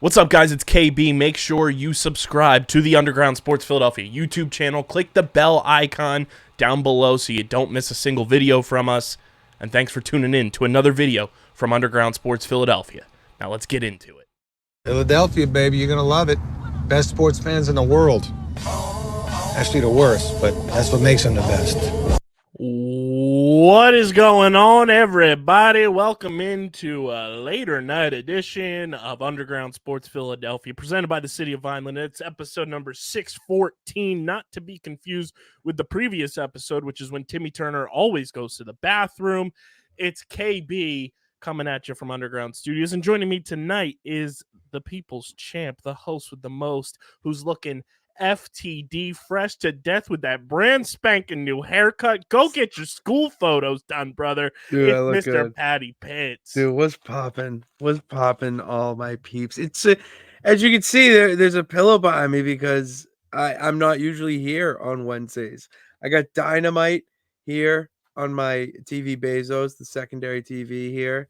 What's up, guys? It's KB. Make sure you subscribe to the Underground Sports Philadelphia YouTube channel. Click the bell icon down below so you don't miss a single video from us. And thanks for tuning in to another video from Underground Sports Philadelphia. Now let's get into it. Philadelphia, baby, you're going to love it. Best sports fans in the world. Actually, the worst, but that's what makes them the best. What is going on, everybody? Welcome into a later night edition of Underground Sports Philadelphia, presented by the City of Vineland. It's episode number 614, not to be confused with the previous episode, which is when Timmy Turner always goes to the bathroom. It's KB coming at you from Underground Studios, and joining me tonight is the People's Champ, the host with the most, who's looking FTD, fresh to death with that brand spanking new haircut. Go get your school photos done, brother. Dude, it's I look Mr. good. Patty Pitts. Dude, what's popping? All my peeps? It's as you can see, there's a pillow behind me because I'm not usually here on Wednesdays. I got Dynamite here on my TV Bezos, the secondary TV here,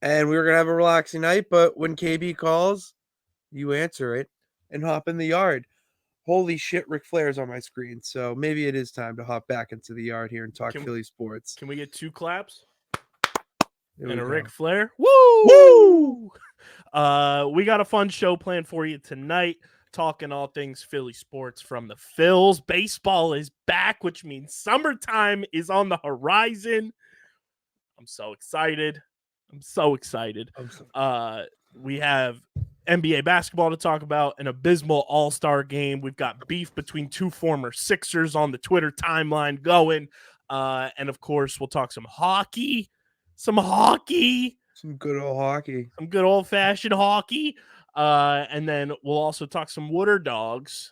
and we were gonna have a relaxing night. But when KB calls, you answer it and hop in the yard. Holy shit, Ric Flair's on my screen. So maybe it is time to hop back into the yard here and talk Philly sports. Can we get two claps? Here and a go. Ric Flair? Woo! We got a fun show planned for you tonight, talking all things Philly sports from the Phils. Baseball is back, which means summertime is on the horizon. I'm so excited. We have NBA basketball to talk about, an abysmal all-star game. We've got beef between two former Sixers on the Twitter timeline going. And, of course, we'll talk some hockey. Some Good old hockey. Some good old-fashioned hockey. And then we'll also talk some Waterdogs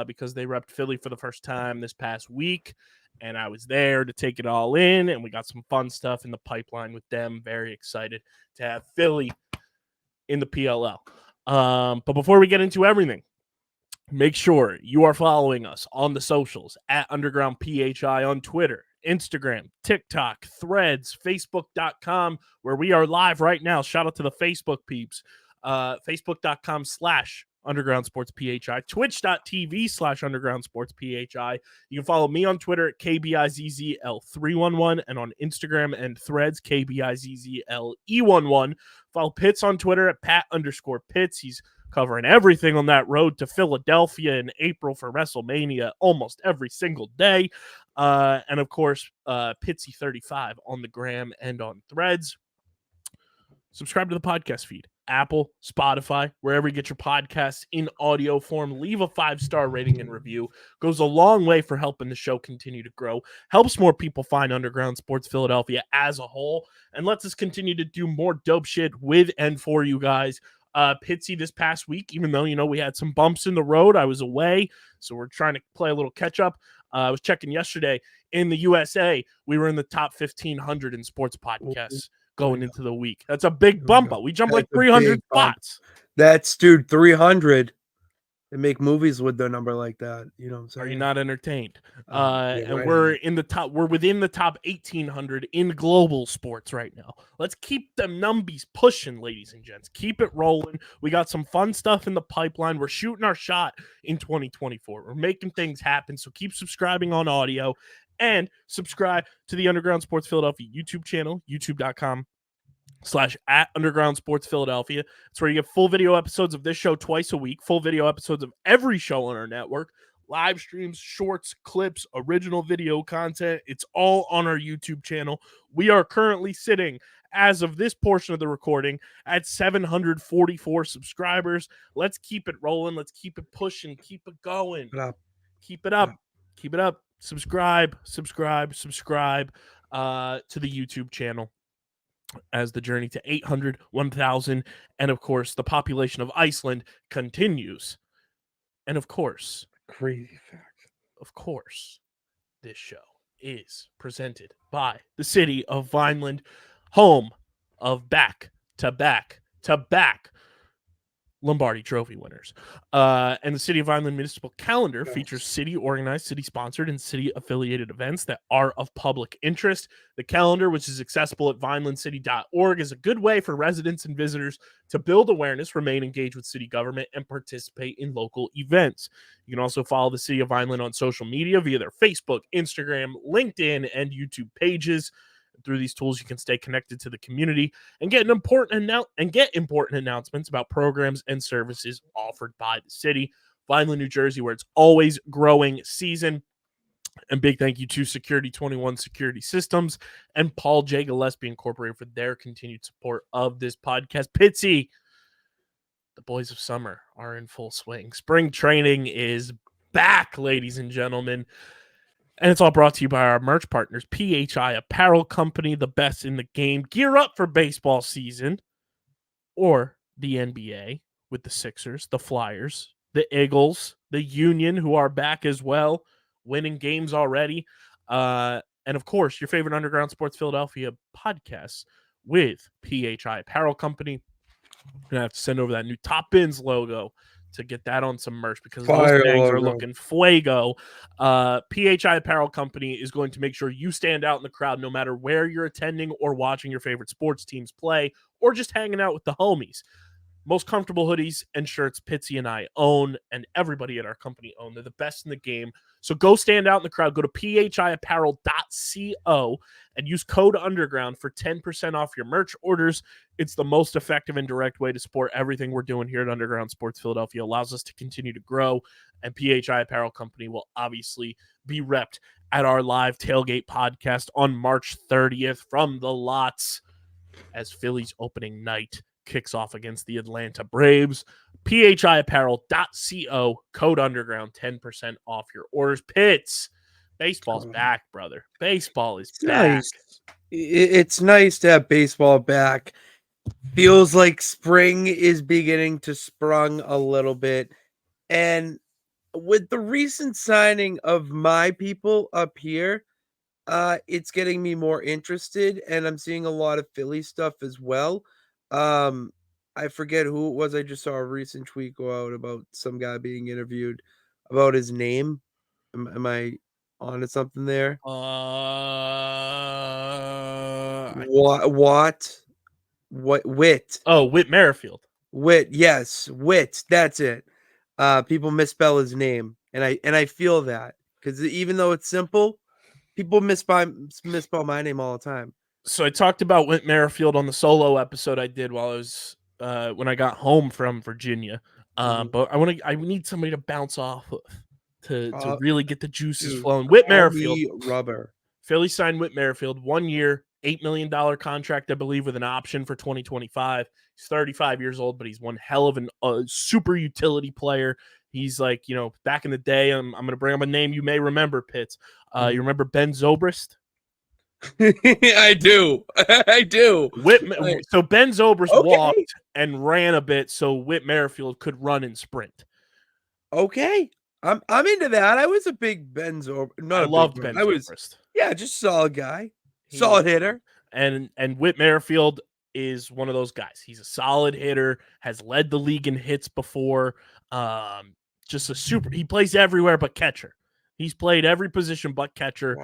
because they repped Philly for the first time this past week. And I was there to take it all in, and we got some fun stuff in the pipeline with them. Very excited to have Philly in the PLL. But before we get into everything, make sure you are following us on the socials at Underground PHI on Twitter, Instagram, TikTok, Threads, Facebook.com, where we are live right now. Shout out to the Facebook peeps. Facebook.com/Underground Sports PHI, Twitch.tv/Underground Sports PHI. You can follow me on Twitter at KBIZZL311 and on Instagram and Threads, KBIZZLE11. Follow Pitts on Twitter at Pat_Pitts. He's covering everything on that road to Philadelphia in April for WrestleMania almost every single day. And of course, Pitsy35 on the gram and on Threads. Subscribe to the podcast feed. Apple, Spotify, wherever you get your podcasts in audio form. Leave a 5-star rating and review. Goes a long way for helping the show continue to grow. Helps more people find Underground Sports Philadelphia as a whole. And lets us continue to do more dope shit with and for you guys. Pitsy this past week, even though, we had some bumps in the road. I was away, so we're trying to play a little catch-up. I was checking yesterday. In the USA, we were in the top 1,500 in sports podcasts going into the week. That's a big bump up. We jumped like 300 spots. That's, dude, 300. They make movies with their number like that. You know what I'm saying? Are you not entertained? And right we're in the top. We're within the top 1,800 in global sports right now. Let's keep them numbies pushing, ladies and gents. Keep it rolling. We got some fun stuff in the pipeline. We're shooting our shot in 2024. We're making things happen. So keep subscribing on audio and subscribe to the Underground Sports Philadelphia YouTube channel, youtube.com/@Underground Sports Philadelphia. It's where you get full video episodes of this show twice a week, full video episodes of every show on our network, live streams, shorts, clips, original video content. It's all on our YouTube channel. We are currently sitting, as of this portion of the recording, at 744 subscribers. Let's keep it rolling. Let's keep it pushing. Keep it going. Keep it up. Keep it up. Subscribe to the YouTube channel as the journey to 800, 1,000, and of course, the population of Iceland continues. And of course, crazy fact. Of course, this show is presented by the City of Vineland, home of back-to-back Lombardi Trophy winners. And the City of Vineland Municipal Calendar features city-organized, city-sponsored, and city-affiliated events that are of public interest. The calendar, which is accessible at vinelandcity.org, is a good way for residents and visitors to build awareness, remain engaged with city government, and participate in local events. You can also follow the City of Vineland on social media via their Facebook, Instagram, LinkedIn, and YouTube pages. Through these tools, you can stay connected to the community and get important announcements about programs and services offered by the city. Vineland, New Jersey, where it's always growing season. And big thank you to Security 21 Security Systems and Paul J. Gillespie Incorporated for their continued support of this podcast. Pitsy, the boys of summer are in full swing. Spring training is back, ladies and gentlemen. And it's all brought to you by our merch partners, PHI Apparel Company, the best in the game. Gear up for baseball season or the NBA with the Sixers, the Flyers, the Eagles, the Union, who are back as well, winning games already. And, of course, your favorite Underground Sports Philadelphia podcasts with PHI Apparel Company. I'm going to have to send over that new Top Bins logo to get that on some merch because Fire those bags logo. are looking fuego. PHI Apparel Company is going to make sure you stand out in the crowd no matter where you're attending or watching your favorite sports teams play or just hanging out with the homies. Most comfortable hoodies and shirts Pitsy and I own and everybody at our company own. They're the best in the game. So go stand out in the crowd. Go to phiapparel.co and use code UNDERGROUND for 10% off your merch orders. It's the most effective and direct way to support everything we're doing here at Underground Sports Philadelphia. It allows us to continue to grow, and PHI Apparel Company will obviously be repped at our live tailgate podcast on March 30th from the lots as Phillies opening night kicks off against the Atlanta Braves. phiapparel.co, code UNDERGROUND, 10% off your orders. Pitts, baseball's back, brother. Baseball is back. Nice. It's nice to have baseball back. Feels like spring is beginning to sprung a little bit. And with the recent signing of my people up here, it's getting me more interested, and I'm seeing a lot of Philly stuff as well. I forget who it was. I just saw a recent tweet go out about some guy being interviewed about his name. Am I onto something there? What? Wit. Oh, Whit Merrifield. Wit, yes, Wit. That's it. People misspell his name, and I feel that because even though it's simple, people misspell my name all the time. So I talked about Whit Merrifield on the solo episode I did while I was when I got home from Virginia. But I need somebody to bounce off of to really get the juices flowing. Whit Merrifield, rubber. Philly signed Whit Merrifield, 1 year, $8 million contract, I believe, with an option for 2025. He's 35 years old, but he's one hell of a super utility player. He's like, back in the day, I'm going to bring up a name you may remember, Pitts. You remember Ben Zobrist? I do. I do. So Ben Zobrist walked and ran a bit so Whit Merrifield could run and sprint. Okay. I'm into that. I was a big Ben Zobrist. I loved Ben Zobrist. Just solid guy. Solid hitter. And Whit Merrifield is one of those guys. He's a solid hitter, has led the league in hits before. He plays everywhere but catcher. He's played every position but catcher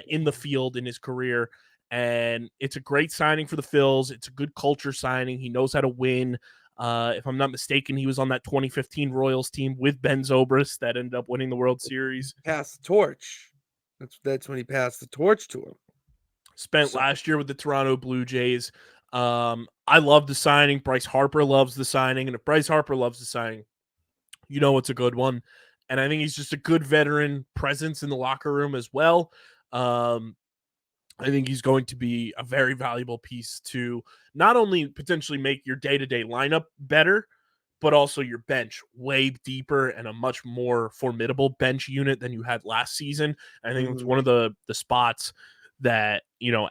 in the field in his career, and it's a great signing for the Phils. It's a good culture signing. He knows how to win. If I'm not mistaken, he was on that 2015 Royals team with Ben Zobrist that ended up winning the World Series. Passed the torch. That's when he passed the torch to him. Spent last year with the Toronto Blue Jays. I love the signing. Bryce Harper loves the signing, and if Bryce Harper loves the signing, it's a good one. And I think he's just a good veteran presence in the locker room as well. I think he's going to be a very valuable piece to not only potentially make your day-to-day lineup better, but also your bench way deeper and a much more formidable bench unit than you had last season. I think it's one of the spots that,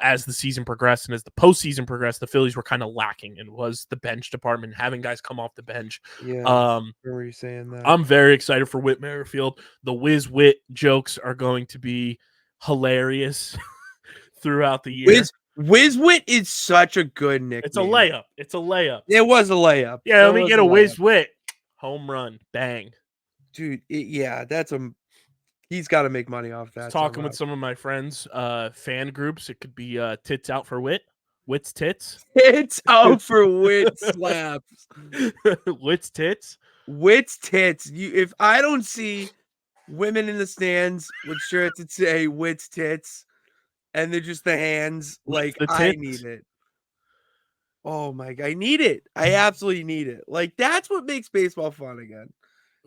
as the season progressed and as the postseason progressed, the Phillies were kind of lacking, and was the bench department, having guys come off the bench. Yeah, I remember you saying that. I'm very excited for Whit Merrifield. The Whiz Wit jokes are going to be hilarious throughout the year. Whizwit is such a good nickname. It's a layup. It's a layup. It was a layup. Yeah, let me get a Whizwit. Home run. Bang. Dude, yeah, he's got to make money off that. Talking with some of my friends, fan groups. It could be tits out for wit. Wit's tits. Tits out for wit slaps. Wit's tits. Wit's tits. If I don't see women in the stands with shirts that say Wit's tits and they're just the hands, like I need it. Oh my god, I need it. I absolutely need it. Like that's what makes baseball fun again.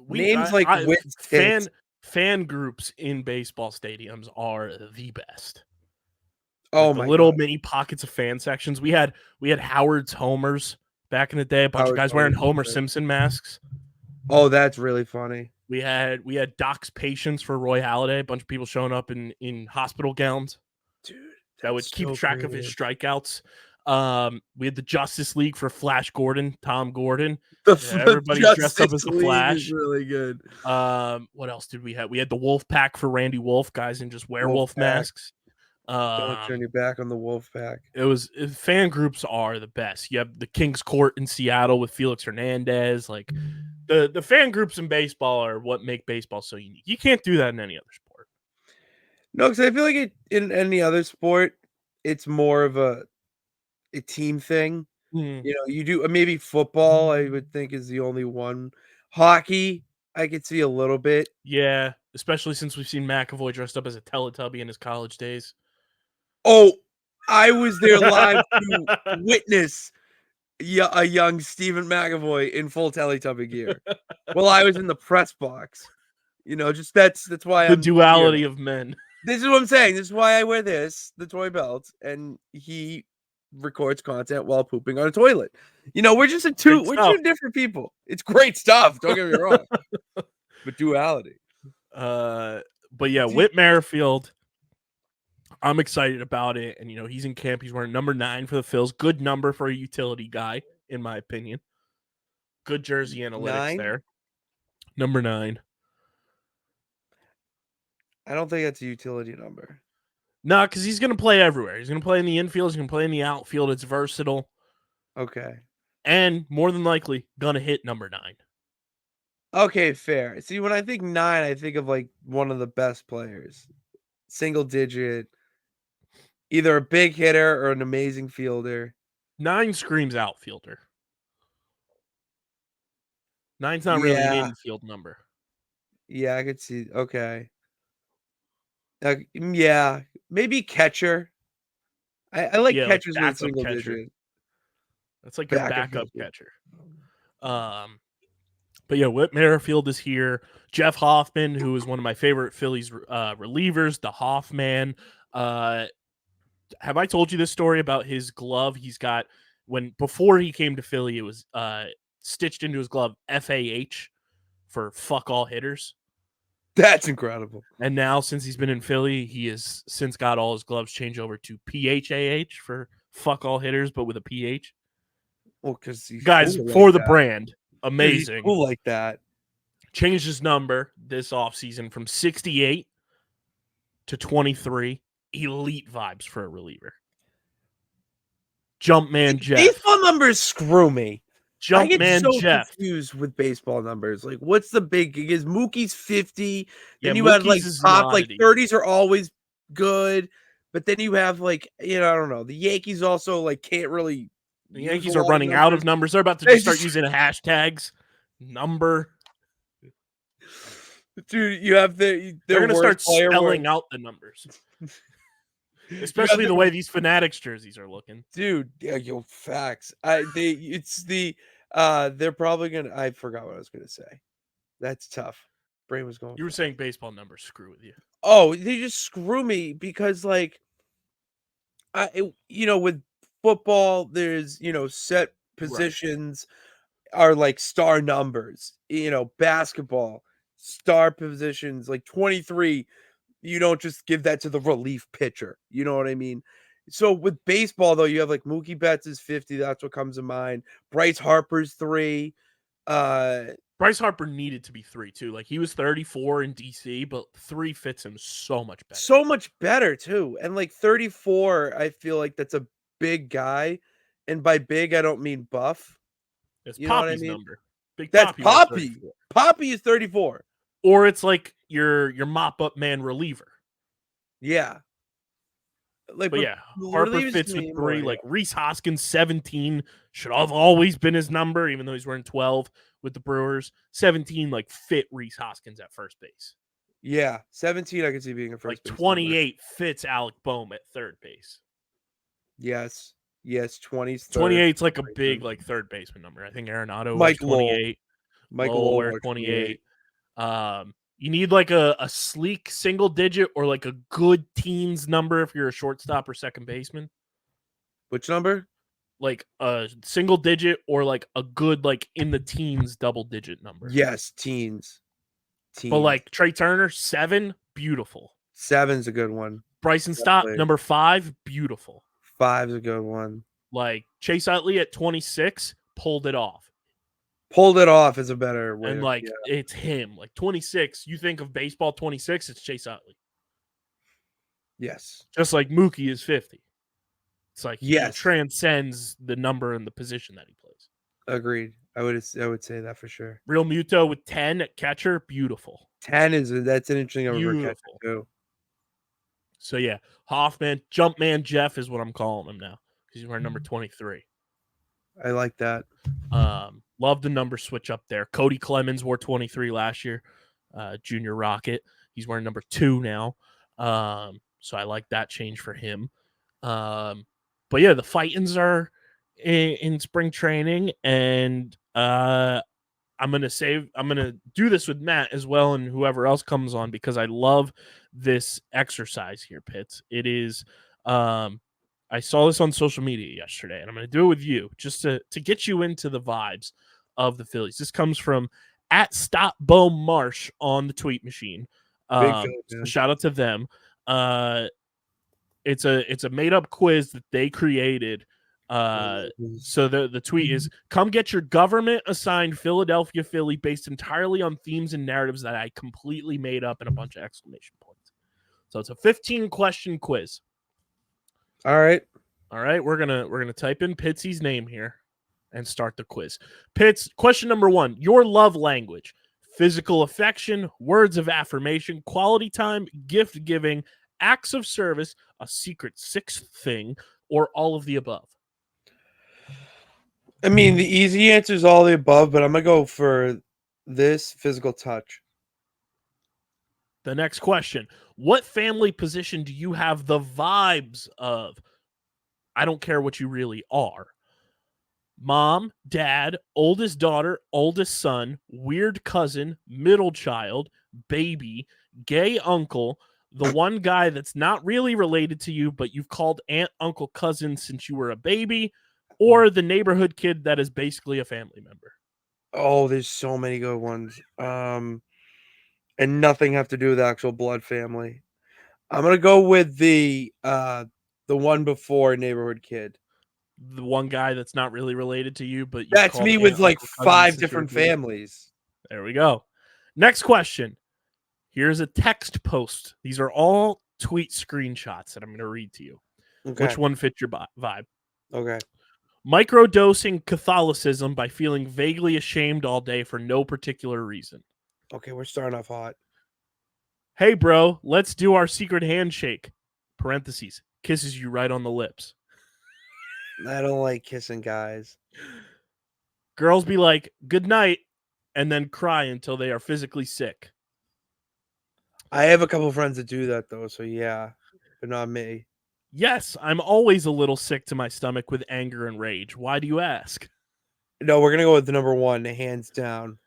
Names like Wit's tits. Fan groups in baseball stadiums are the best. Oh like the little mini pockets of fan sections. We had Howard's homers back in the day. A bunch of guys wearing Homer Simpson masks. Oh, that's really funny. We had Doc's patients for Roy Halladay. A bunch of people showing up in hospital gowns. Dude, that would keep track of his strikeouts. We had the Justice League for Flash Gordon, Tom Gordon. Everybody dressed up as the Flash. Is really good. What else did we have? We had the Wolf Pack for Randy Wolf, guys in just werewolf masks. Don't turn your back on the Wolf Pack. Fan groups are the best. You have the King's Court in Seattle with Felix Hernandez. Like the fan groups in baseball are what make baseball so unique. You can't do that in any other sport. No, because I feel like in any other sport, it's more of a team thing. You know, you do maybe football, I would think is the only one. Hockey, I could see a little bit. Yeah, especially since we've seen McAvoy dressed up as a Teletubby in his college days. Oh, I was there live to witness a young Stephen McAvoy in full Teletubby gear. Well, I was in the press box. You know, just that's why the duality of men. This is what I'm saying. This is why I wear the toy belt, and he records content while pooping on a toilet. You know, we're just two different people. It's great stuff. Don't get me wrong. But duality. But yeah, Whit Merrifield. I'm excited about it. And, you know, he's in camp. He's wearing number 9 for the Phils. Good number for a utility guy, in my opinion. Good jersey analytics there. Number 9. I don't think that's a utility number. No, because he's going to play everywhere. He's going to play in the infield. He's going to play in the outfield. It's versatile. Okay. And more than likely, going to hit number 9. Okay, fair. See, when I think 9, I think of like one of the best players. Single digit. Either a big hitter or an amazing fielder. 9 screams outfielder. 9's not really an infield number. Yeah, I could see. Okay. Yeah, maybe catcher. I like catchers with single digit. That's like your backup catcher. But yeah, Whit Merrifield is here. Jeff Hoffman, who is one of my favorite Phillies relievers, the Hoffman. Have I told you this story about his glove? He's got before he came to Philly, it was stitched into his glove FAH for fuck all hitters. That's incredible. And now, since he's been in Philly, he has since got all his gloves changed over to PHAH for fuck all hitters, but with a PH. Well, because guys, for the brand, amazing. He's cool like that. Changed his number this offseason from 68 to 23. Elite vibes for a reliever. Jumpman Jeff. Baseball numbers screw me. Jumpman Jeff. Confused with baseball numbers. Like, what's the big? Because Mookie's 50. Then you Mookie's have like top, like 30s are always good. But then you have like, you know, I don't know. The Yankees also like can't really. The Yankees are running out of numbers. They're about to just start using hashtags. Number. Dude, you have they're going to start spelling out the numbers. Especially the way these Fanatics jerseys are looking. Dude, yeah, facts. They're probably gonna. I forgot what I was gonna say. That's tough. Brain was going. You were saying baseball numbers screw with you. Oh, they just screw me because like, with football, there's set positions are like star numbers. Basketball star positions like 23. You don't just give that to the relief pitcher. You know what I mean? So with baseball, though, you have like Mookie Betts is 50. That's what comes to mind. Bryce Harper's 3. Bryce Harper needed to be 3 too. Like he was 34 in DC, but 3 fits him so much better. So much better too. And like 34, I feel like that's a big guy. And by big, I don't mean buff. It's You know what I Poppy's mean? number. Big That's Poppy was Poppy. 34. Poppy is 34. Or it's like your mop up man reliever. Yeah. Like, But yeah, the Harper relievers fits to with me 3. more, Like Reese Hoskins, 17 should have always been his number, even though he's wearing 12 with the Brewers. 17 like fit Reese Hoskins at first base. yeah. 17, I can see being a Like first base 28 fits Alec Boehm at third base. Yes. Yes. 20's third. 28's like a big like third baseman number. I think Arenado wears Mike Lowell. 28. Mike Lowell Lowell wears wears 28. You need like a sleek single digit or like a good teens number if you're a shortstop or second baseman. Which number? Like a single digit or like a good like in the teens double digit number. Yes, teens. But like Trey Turner, 7, beautiful. 7's a good one. Bryson Stott, Definitely. number 5, beautiful. 5's a good one. Like Chase Utley at 26 pulled it off. Pulled it off is a better way. And like it's him. Like 26, you think of baseball 26, it's Chase Utley. Yes. Just like Mookie is 50. It's like he Yes. transcends the number and the position that he plays. Agreed. I would say that for sure. Real Muto with 10 at catcher, beautiful. 10 that's an interesting number for catcher too. So yeah, Hoffman, Jumpman Jeff is what I'm calling him now because he's wearing number 23. I like that. Love the number switch up there. Cody Clemens wore 23 last year. Junior Rocket. He's wearing number 2 now. So I like that change for him. But yeah, the Fightins are in spring training, and I'm gonna do this with Matt as well and whoever else comes on because I love this exercise here, Pitts. It is I saw this on social media yesterday, and I'm gonna do it with you just to get you into the vibes of the Phillies. This comes from at Stop Bo Marsh on the tweet machine. So shout out to them. It's a made up quiz that they created. So the tweet is, come get your government assigned Philadelphia Philly based entirely on themes and narratives that I completely made up and a bunch of exclamation points. So it's a 15 question quiz. All right. We're gonna type in Pitsy's name here and start the quiz. Pitts, question number 1, your love language: physical affection, words of affirmation, quality time, gift giving, acts of service, a secret 6th thing, or all of the above? I mean, the easy answer is all the above, but I'm going to go for this physical touch. The next question: what family position do you have the vibes of? I don't care what you really are. Mom, dad, oldest daughter, oldest son, weird cousin, middle child, baby, gay uncle, the one guy that's not really related to you, but you've called aunt, uncle, cousin since you were a baby, or the neighborhood kid that is basically a family member. Oh, there's so many good ones. And nothing have to do with actual blood family. I'm gonna go with the one before neighborhood kid. The one guy that's not really related to you, but that's me with like 5 different families. There we go. Next question. Here's a text post. These are all tweet screenshots that I'm going to read to you. Okay. Which one fits your vibe? Okay. Microdosing Catholicism by feeling vaguely ashamed all day for no particular reason. Okay, we're starting off hot. Hey, bro, let's do our secret handshake. Parentheses. Kisses you right on the lips. I don't like kissing guys. Girls be like, good night, and then cry until they are physically sick. I have a couple friends that do that, though, so yeah, but not me. Yes, I'm always a little sick to my stomach with anger and rage. Why do you ask? No, we're going to go with the number 1, hands down.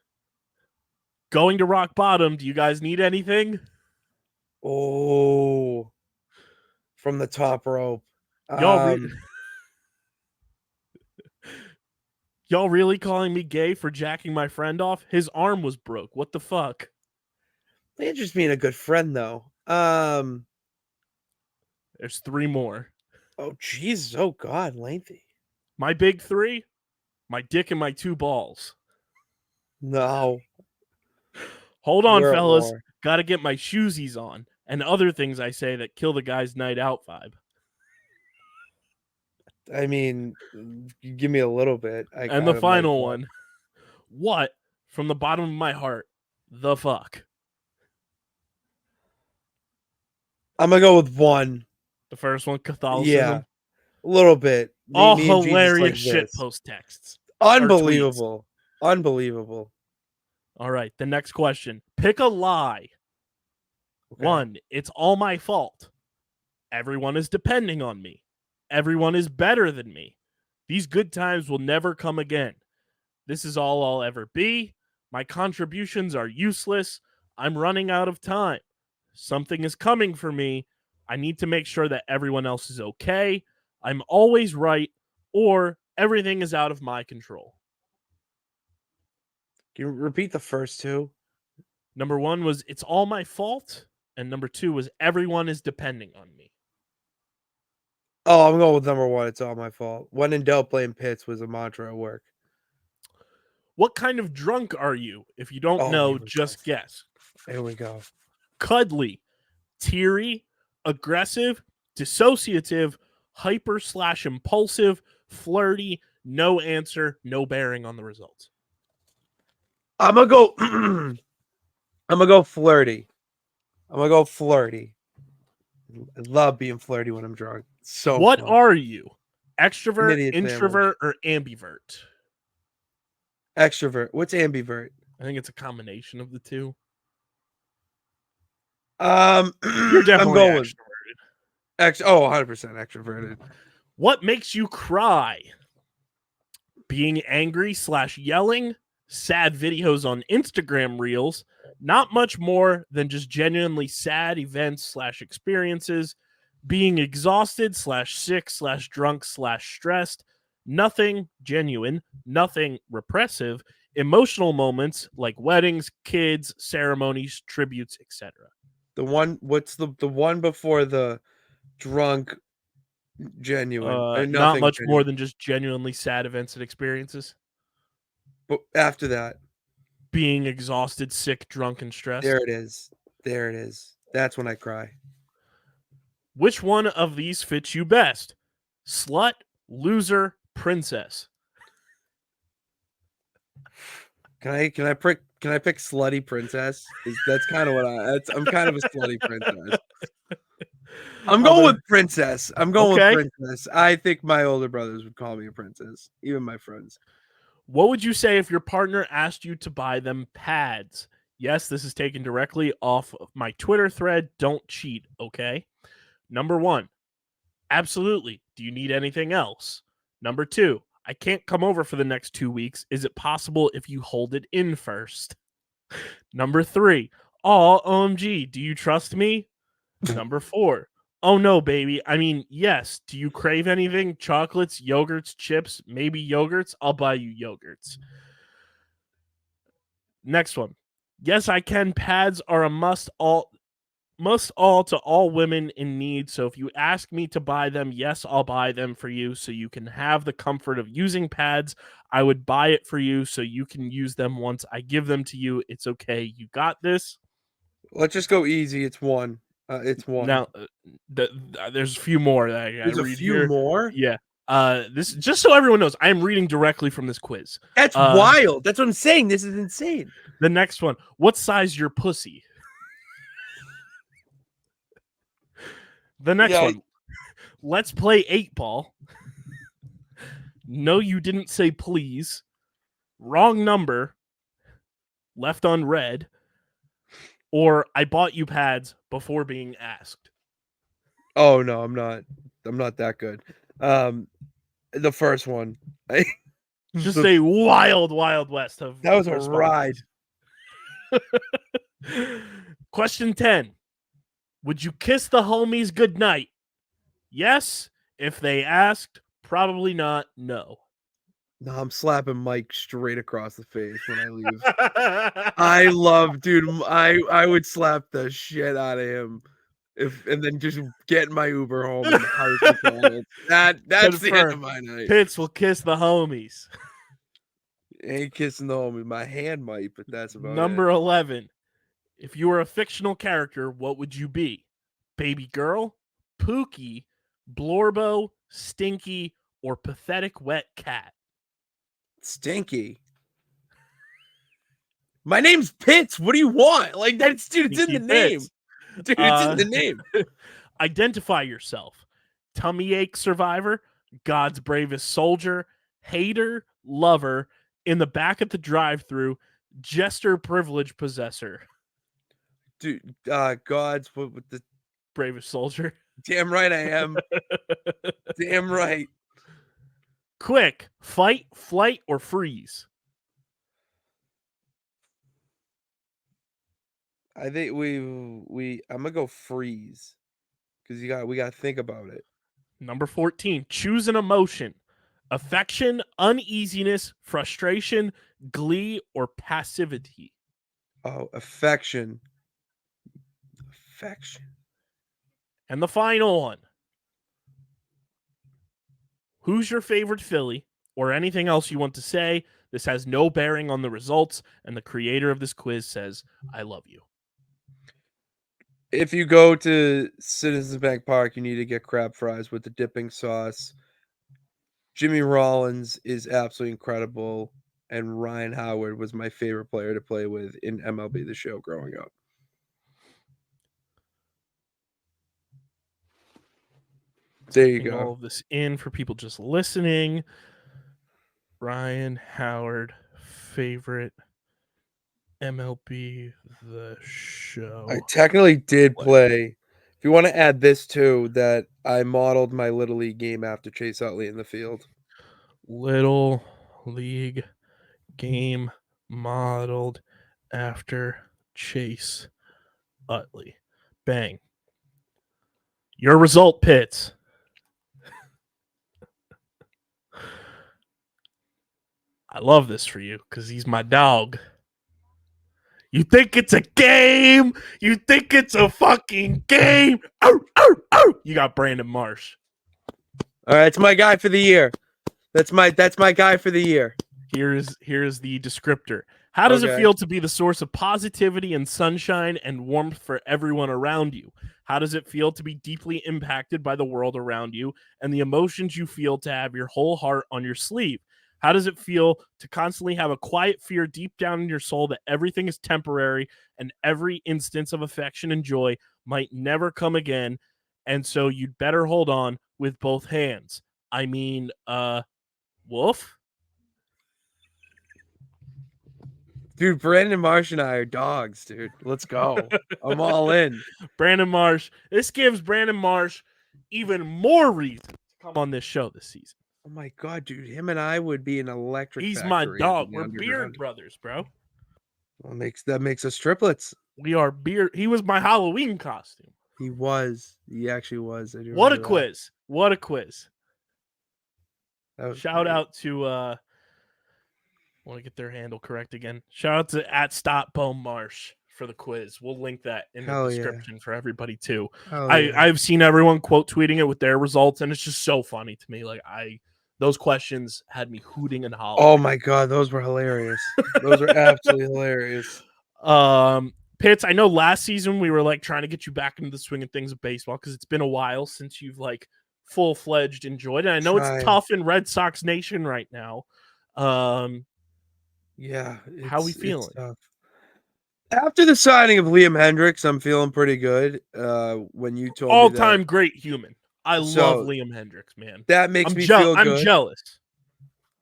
Going to rock bottom. Do you guys need anything? Oh, from the top rope. Y'all really calling me gay for jacking my friend off? His arm was broke. What the fuck? They're just being a good friend, though. There's 3 more. Oh, Jesus. Oh, God. Lengthy. My big 3? My dick and my 2 balls. No. Hold on, We're at fellas. war. Got to get my shoesies on. We're at fellas. war. Got to get my shoesies on. And other things I say that kill the guy's night out vibe. I mean, you give me a little bit. And the final one. What, from the bottom of my heart, the fuck? I'm gonna go with one. The first one, Yeah, Catholicism. a little bit. All Me and Jesus hilarious like shit this. post texts. Unbelievable. Unbelievable. All right, the next question. Pick a lie. Okay. 1, it's all my fault. Everyone is depending on me. Everyone is better than me. These good times will never come again. This is all I'll ever be. My contributions are useless. I'm running out of time. Something is coming for me. I need to make sure that everyone else is okay. I'm always right, or everything is out of my control. Can you repeat the first two? Number 1 was it's all my fault, and number 2 was everyone is depending on me. Oh, I'm going with number one. It's all my fault. When in doubt, blame Pitts was a mantra at work. What kind of drunk are you? If you don't know, just guess. Here we go. Cuddly, teary, aggressive, dissociative, hyper/impulsive, flirty, no answer, no bearing on the results. I'm gonna go. I'm gonna go flirty. I'm gonna go flirty. I love being flirty when I'm drunk. So what fun. are you? Extrovert, idiot introvert, or ambivert? Extrovert. What's ambivert? I think it's a combination of the two. You're definitely I'm going extroverted. 100% extroverted. What makes you cry? Being angry/yelling, sad videos on Instagram reels, not much more than just genuinely sad events/experiences, being exhausted/sick/drunk/stressed, nothing genuine, nothing repressive, emotional moments like weddings, kids, ceremonies, tributes, etc. The one, what's the one before the drunk, genuine? Not much genuine. more than just genuinely sad events and experiences. But after that, being exhausted, sick, drunk, and stressed. There it is. There it is. That's when I cry. Which one of these fits you best? Slut, loser, princess. Can I pick slutty princess? That's kind of what I'm kind of a slutty princess. I'm going with princess. I'm going with princess. I think my older brothers would call me a princess, even my friends. What would you say if your partner asked you to buy them pads? Yes, this is taken directly off of my Twitter thread. Don't cheat, okay? Number 1, absolutely. Do you need anything else? Number 2, I can't come over for the next 2 weeks. Is it possible if you hold it in first? Number 3, oh, OMG, do you trust me? Number 4, oh no, baby. I mean, yes. Do you crave anything? Chocolates, yogurts, chips, maybe yogurts? I'll buy you yogurts. Next one. Yes, I can. Pads are a must all to all women in need. So if you ask me to buy them, yes, I'll buy them for you so you can have the comfort of using pads. I would buy it for you so you can use them once I give them to you. It's okay. You got this. Let's just go easy. It's one. It's one. Now, there's a few more that I gotta read. There's a few here. more? Yeah. This, just so everyone knows, I am reading directly from this quiz. That's wild. That's what I'm saying. This is insane. The next one. What size your pussy? The next one. Let's play 8-ball. No, you didn't say please. Wrong number. Left unread. Or I bought you pads before being asked. Oh no, I'm not that good. The first one. Just a wild west of that was a ride. Question 10. Would you kiss the homies goodnight? Yes. If they asked, probably not. No. No, I'm slapping Mike straight across the face when I leave. I love, dude. I would slap the shit out of him and then just get my Uber home and house McDonald's. That's the end of my night. Pitts will kiss the homies. Ain't kissing the homie. My hand might, but that's about Number it. 11. If you were a fictional character, what would you be? Baby girl, Pookie, Blorbo, Stinky, or pathetic wet cat? Stinky. My name's Pitts. What do you want? Like that's dude, it's in the Stinky name. Fits. Dude, it's in the name. Identify yourself. Tummy ache survivor, God's bravest soldier, hater, lover, in the back at the drive-through, jester privilege possessor. Dude, God's what with the Bravest soldier. damn right I am. Damn right. Quick, fight, flight, or freeze. I think I'm gonna go freeze. Because we gotta think about it. Number 14, choose an emotion. Affection, uneasiness, frustration, glee, or passivity. Oh, affection. Affection. And the final one. Who's your favorite Philly, or anything else you want to say? This has no bearing on the results, and the creator of this quiz says, I love you. If you go to Citizens Bank Park, you need to get crab fries with the dipping sauce. Jimmy Rollins is absolutely incredible, and Ryan Howard was my favorite player to play with in MLB The Show growing up. There you Putting go. all of this in for people just listening. Ryan Howard, favorite MLB The Show. I technically did play. If you want to add this too, that I modeled my Little League game after Chase Utley in the field. Little League game modeled after Chase Utley. Bang. Your result, Pitts. I love this for you because he's my dog. You think it's a game? You think it's a fucking game? Ow, ow, ow. You got Brandon Marsh. All right, it's my guy for the year. That's my guy for the year. Here's the descriptor. How does it feel to be the source of positivity and sunshine and warmth for everyone around you? How does it feel to be deeply impacted by the world around you and the emotions you feel to have your whole heart on your sleeve? How does it feel to constantly have a quiet fear deep down in your soul that everything is temporary and every instance of affection and joy might never come again, and so you'd better hold on with both hands? I mean, Wolf? Dude, Brandon Marsh and I are dogs, dude. Let's go. I'm all in. Brandon Marsh. This gives Brandon Marsh even more reason to come on this show this season. Oh my god, dude. Him and I would be an electric He's factory my in dog. the We're underground. beard brothers, bro. Well, that makes us triplets. We are beard. He was my Halloween costume. He was. He actually was. What a quiz. What a quiz. Shout great. out to I want to get their handle correct again. Shout out to @StopBoneMarsh for the quiz. We'll link that in the description for everybody too. I've seen everyone quote tweeting it with their results, and it's just so funny to me. Like those questions had me hooting and hollering. Oh my god, those were hilarious. Those are absolutely hilarious. Pitts, I know last season we were like trying to get you back into the swing of things of baseball because it's been a while since you've like full-fledged enjoyed it. I know it's tough in Red Sox Nation right now. Yeah. How we feeling? After the signing of Liam Hendricks, I'm feeling pretty good. When you told me all-time great human. I love Liam Hendricks, man. That makes me feel good. I'm jealous.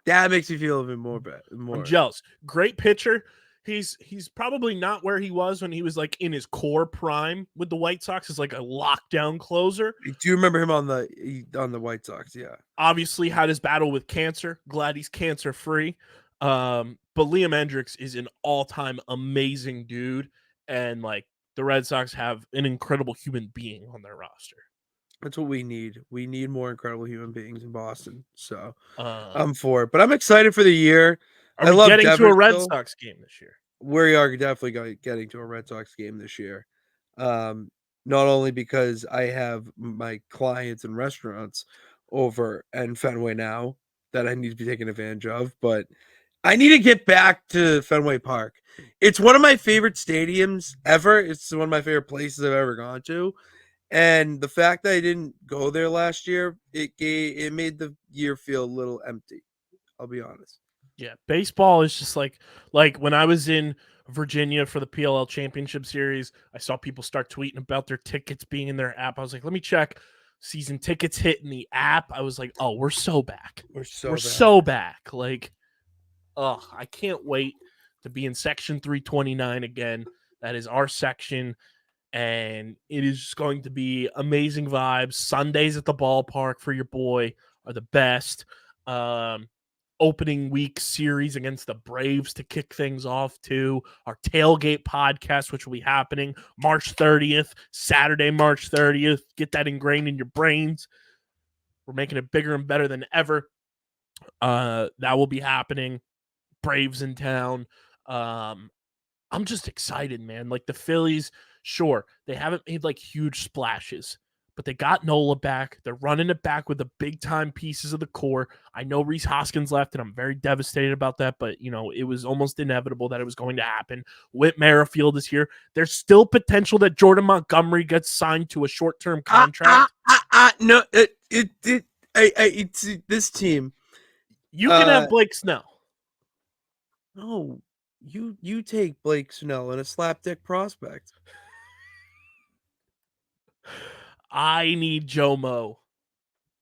That makes me feel even more. I'm jealous. Great pitcher. He's probably not where he was when he was like in his core prime with the White Sox as like a lockdown closer. Do you remember him on the White Sox? Yeah. Obviously had his battle with cancer. Glad he's cancer free. But Liam Hendricks is an all-time amazing dude, and like the Red Sox have an incredible human being on their roster. That's what we need. We need more incredible human beings in Boston. So I'm for it. But I'm excited for the year. Are we getting to a Red Sox game this year? We are definitely getting to a Red Sox game this year. Not only because I have my clients and restaurants over in Fenway now that I need to be taking advantage of, but I need to get back to Fenway Park. It's one of my favorite stadiums ever. It's one of my favorite places I've ever gone to. And the fact that I didn't go there last year, it made the year feel a little empty. I'll be honest. Yeah, baseball is just like when I was in Virginia for the PLL Championship Series, I saw people start tweeting about their tickets being in their app. I was like, let me check. Season tickets hit in the app. I was like, oh, we're so back. We're We're so back. Like, oh, I can't wait to be in section 329 again. That is our section. And it is just going to be amazing vibes. Sundays at the ballpark for your boy are the best. Opening week series against the Braves to kick things off too. Our tailgate podcast, which will be happening March 30th, Saturday, March 30th. Get that ingrained in your brains. We're making it bigger and better than ever. That will be happening. Braves in town. I'm just excited, man. Like the Phillies, sure, they haven't made like huge splashes, but they got Nola back. They're running it back with the big time pieces of the core. I know Rhys Hoskins left, and I'm very devastated about that, but it was almost inevitable that it was going to happen. Whit Merrifield is here. There's still potential that Jordan Montgomery gets signed to a short-term contract. No, it's this team. You can have Blake Snell. No, you take Blake Snell and a slapdick prospect. I need Jomo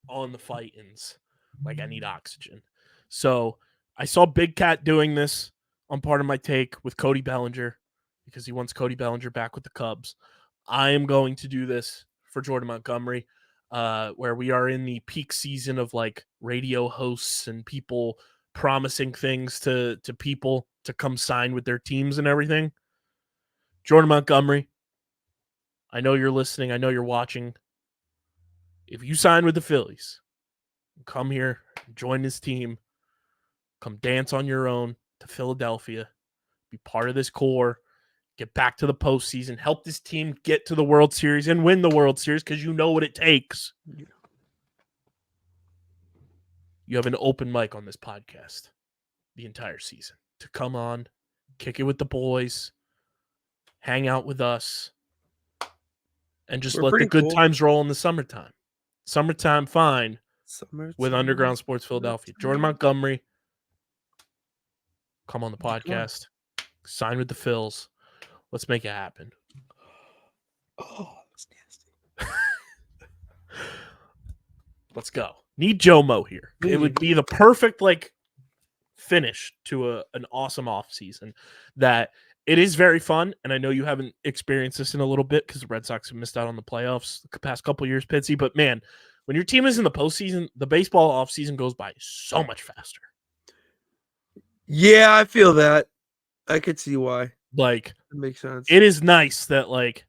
on the fight-ins like I need oxygen. So I saw Big Cat doing this on Part of My Take with Cody Bellinger because he wants Cody Bellinger back with the Cubs. I am going to do this for Jordan Montgomery, where we are in the peak season of like radio hosts and people promising things to people to come sign with their teams and everything. Jordan Montgomery, I know you're listening. I know you're watching. If you sign with the Phillies, come here, join this team, come dance on your own to Philadelphia, be part of this core, get back to the postseason, help this team get to the World Series and win the World Series because you know what it takes. You have an open mic on this podcast the entire season to come on, kick it with the boys, hang out with us, and just let the good times roll in the summertime. Summertime fine with Underground Sports Philadelphia. Jordan Montgomery, come on the podcast, sign with the Phils. Let's make it happen. Oh, that's nasty. Let's go. Need Jomo here. It would be the perfect finish to an awesome off season. That it is very fun, and I know you haven't experienced this in a little bit because the Red Sox have missed out on the playoffs the past couple years, Pitsy. But man, when your team is in the postseason, the baseball off season goes by so much faster. Yeah, I feel that. I could see why. Like, it makes sense. It is nice that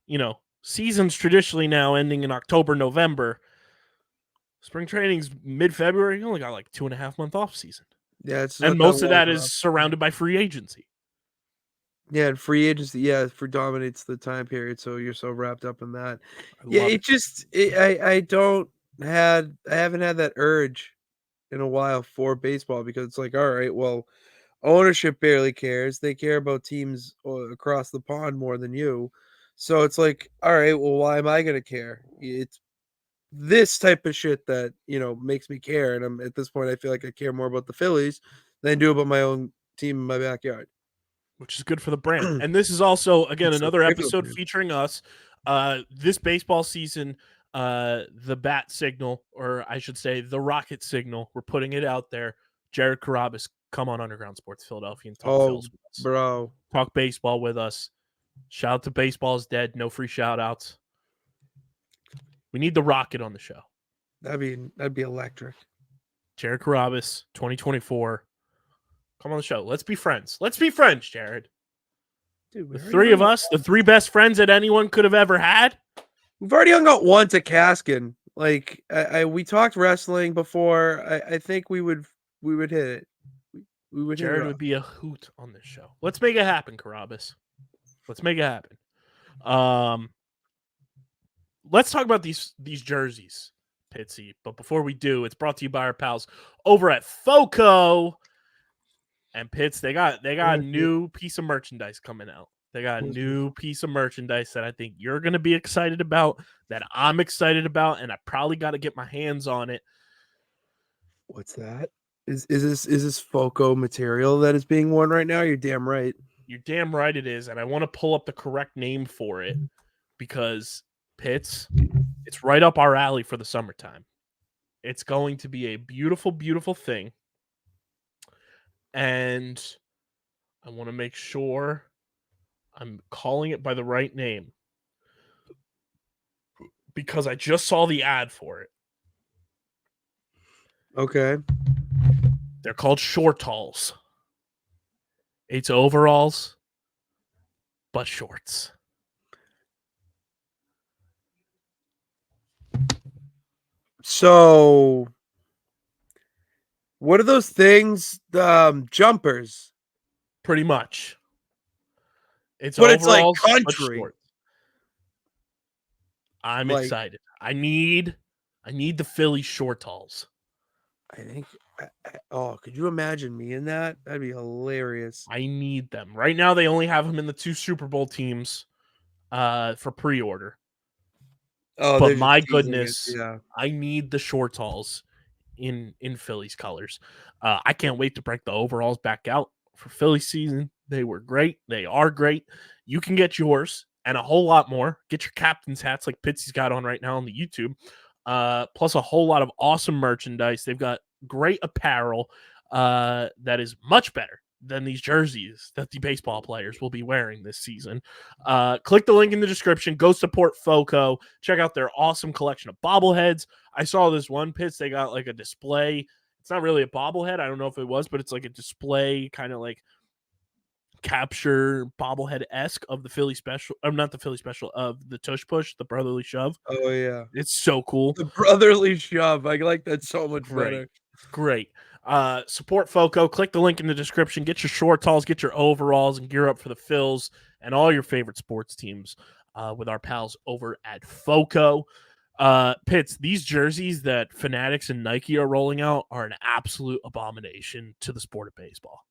seasons traditionally now ending in October, November. Spring training's mid-February. You only got 2.5 month off season. Yeah, and most of that is surrounded by free agency. Yeah, and free agency, predominates the time period, so you're so wrapped up in that. I haven't had that urge in a while for baseball because it's like, all right, well, ownership barely cares. They care about teams across the pond more than you. So it's like, all right, well, why am I going to care? It's this type of shit that, makes me care. And at this point, I feel like I care more about the Phillies than I do about my own team in my backyard. Which is good for the brand. And this is also, again, another episode featuring us. This baseball season, the bat signal, or I should say the rocket signal, we're putting it out there. Jared Carabas, come on Underground Sports Philadelphia and talk Phils with us. Bro. Talk baseball with us. Shout out to Baseball is Dead. No free shout outs. We need the rocket on the show. That'd be electric. Jared Carabas, 2024. Come on the show. Let's be friends. Let's be friends, Jared. Dude, the three of us, the three best friends that anyone could have ever had. We've already hung out once at Kaskin. We talked wrestling before. I think we would hit it. Jared would be a hoot on this show. Let's make it happen, Carabas. Let's make it happen. Let's talk about these jerseys, Pitsy. But before we do, it's brought to you by our pals over at FOCO. And Pitts, they got a What is it? new piece of merchandise coming out. They got a new piece of merchandise that I think you're going to be excited about, that I'm excited about, and I probably got to get my hands on it. What's that? Is this FOCO material that is being worn right now? You're damn right. You're damn right it is, and I want to pull up the correct name for it because Pitts, it's right up our alley for the summertime. It's going to be a beautiful, beautiful thing. And I want to make sure I'm calling it by the right name because I just saw the ad for it. Okay. They're called shortalls. It's overalls, but shorts. So, what are those things? Jumpers. Pretty much. It's But it's like overalls, but country. shorts. I'm Like- excited. I need the Philly shortalls. I think. Oh, could you imagine me in that? That'd be hilarious. I need them. Right now, they only have them in the 2 Super Bowl teams for pre-order. Oh, But they're just my teasing it, goodness, yeah. I need the shortalls in Phillies colors. I can't wait to break the overalls back out for Philly season. They were great. They are great. You can get yours and a whole lot more. Get your captain's hats like Pitsy's got on right now on the YouTube. Plus a whole lot of awesome merchandise. They've got great apparel that is much better than these jerseys that the baseball players will be wearing this season. Click the link in the description. Go support FOCO. Check out their awesome collection of bobbleheads. I saw this one Pitts. They got like a display. It's not really a bobblehead. I don't know if it was, but it's like a display kind of like capture bobblehead-esque of the Philly special. Not the Philly special, of the Tush Push, the brotherly shove. Oh yeah, It's so cool. the brotherly shove. I like that so much Great. better. Great. Support FOCO. Click the link in the description. Get your shortalls, get your overalls, and gear up for the Phils and all your favorite sports teams with our pals over at FOCO. Pitts, these jerseys that Fanatics and Nike are rolling out are an absolute abomination to the sport of baseball.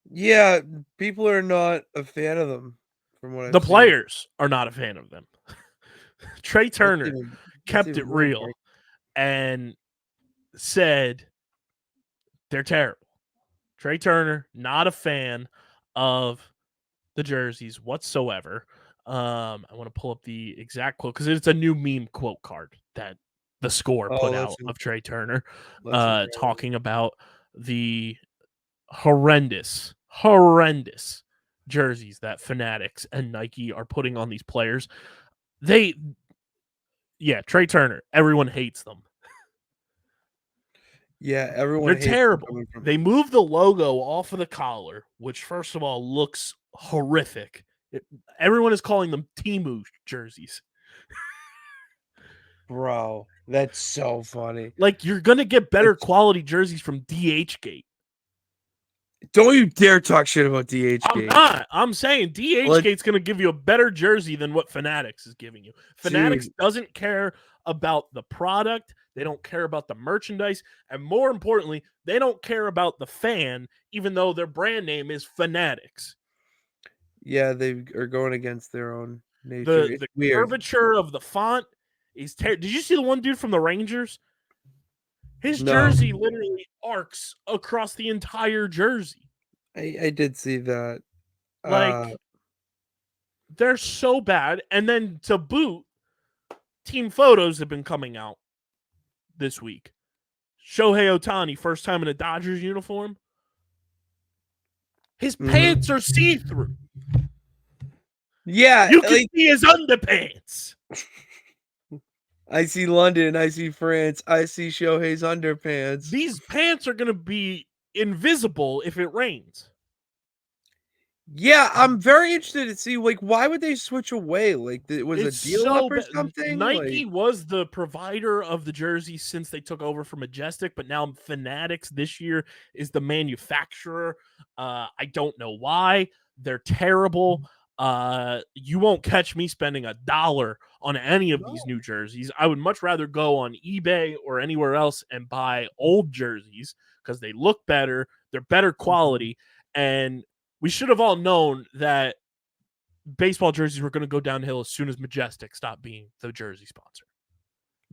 Yeah, people are not a fan of them. From what I've The seen. players are not a fan of them. Trey Turner That's kept even it more real important. and said they're terrible. Trey Turner, not a fan of the jerseys whatsoever. I want to pull up the exact quote because it's a new meme quote card that the Score put out of Trey Turner, talking about the horrendous jerseys that Fanatics and Nike are putting on these players. Trey Turner, everyone hates them. Yeah, everyone They're hates terrible. coming from- They moved the logo off of the collar, which first of all looks horrific. Everyone is calling them Temu jerseys. Bro, that's so funny. Like, you're going to get better quality jerseys from DHgate. Don't you dare talk shit about DH I'm Gate. not. I'm saying DHgate's going to give you a better jersey than what Fanatics is giving you. Fanatics doesn't care about the product. They don't care about the merchandise. And more importantly, they don't care about the fan, even though their brand name is Fanatics. Yeah, they are going against their own nature. The Weird. curvature of the font is terrible. Did you see the one dude from the Rangers? His No. jersey literally arcs across the entire jersey. I did see that. Like, they're so bad. And then to boot, team photos have been coming out this week. Shohei Ohtani, first time in a Dodgers uniform. His pants are see-through. Yeah, You can see his underpants. I see London, I see France, I see Shohei's underpants. These pants are going to be invisible if it rains. Yeah, I'm very interested to see, like, why would they switch away? Like, it was a deal up or something? Nike was the provider of the jersey since they took over from Majestic, but now Fanatics this year is the manufacturer. I don't know why. They're terrible. You won't catch me spending $1 on any of these new jerseys. I would much rather go on eBay or anywhere else and buy old jerseys because they look better. They're better quality, and we should have all known that baseball jerseys were going to go downhill as soon as Majestic stopped being the jersey sponsor.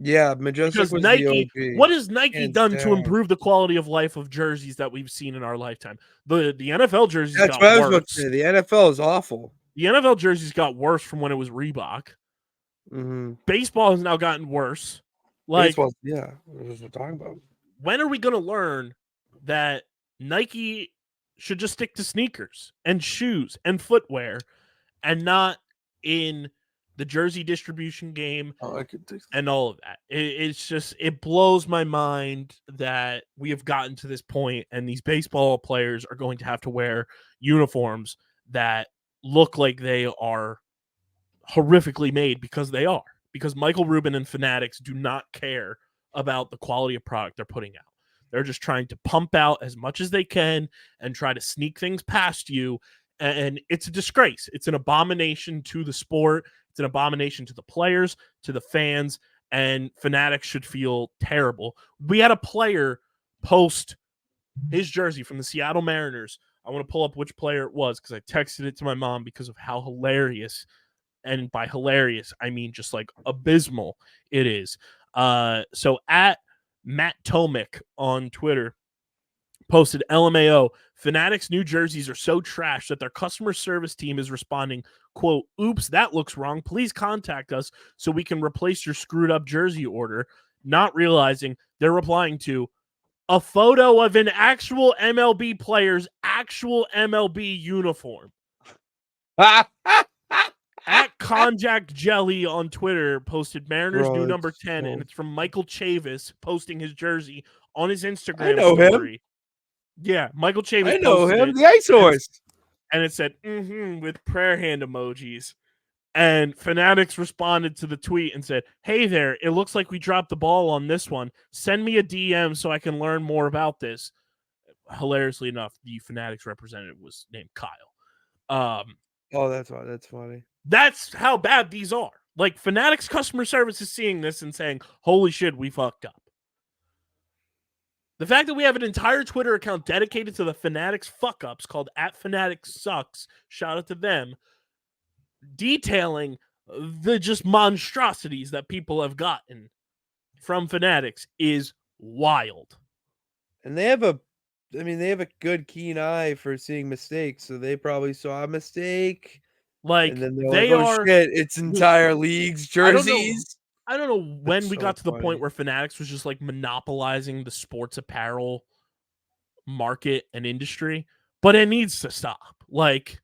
Yeah, Majestic Because was Nike, the OG. what has Nike hands done to down. improve the quality of life of jerseys that we've seen in our lifetime? The NFL jerseys That's got what I was about to worse. say. The NFL is awful. The NFL jerseys got worse from when it was Reebok. Mm-hmm. Baseball has now gotten worse. Like, Baseball, yeah, that's what we're talking about. when are we going to learn that Nike should just stick to sneakers and shoes and footwear and not in the jersey distribution game and all of that? It's just, it blows my mind that we have gotten to this point and these baseball players are going to have to wear uniforms that look like they are horrifically made, because they are. Because Michael Rubin and Fanatics do not care about the quality of product they're putting out. They're just trying to pump out as much as they can and try to sneak things past you. And it's a disgrace. It's an abomination to the sport. It's an abomination to the players, to the fans, and Fanatics should feel terrible. We had a player post his jersey from the Seattle Mariners. I want to pull up which player it was because I texted it to my mom because of how hilarious, and by hilarious, I mean just like abysmal it is. So at Matt Tomic on Twitter posted, LMAO, Fanatics new jerseys are so trash that their customer service team is responding, quote, oops, that looks wrong. Please contact us so we can replace your screwed up jersey order. Not realizing they're replying to a photo of an actual MLB player's actual MLB uniform. At Konjac Jelly on Twitter posted Mariners new number 10, and it's from Michael Chavis posting his jersey on his Instagram story. Him. Yeah, Michael Chavis. I know him, it, the Ice Horse. And it said, with prayer hand emojis. And Fanatics responded to the tweet and said, hey there, it looks like we dropped the ball on this one. Send me a DM so I can learn more about this. Hilariously enough, the Fanatics representative was named Kyle. Oh, that's why. That's funny. That's how bad these are. Like, Fanatics customer service is seeing this and saying, holy shit, we fucked up. The fact that we have an entire Twitter account dedicated to the Fanatics fuck-ups called @FanaticsSucks, shout out to them, detailing the just monstrosities that people have gotten from Fanatics is wild. And they have a good keen eye for seeing mistakes, so they probably saw a mistake. Like, and then they like, are shit, it's entire league's jerseys. I don't know when we so got to the funny. point where Fanatics was just like monopolizing the sports apparel market and industry, but it needs to stop. Like,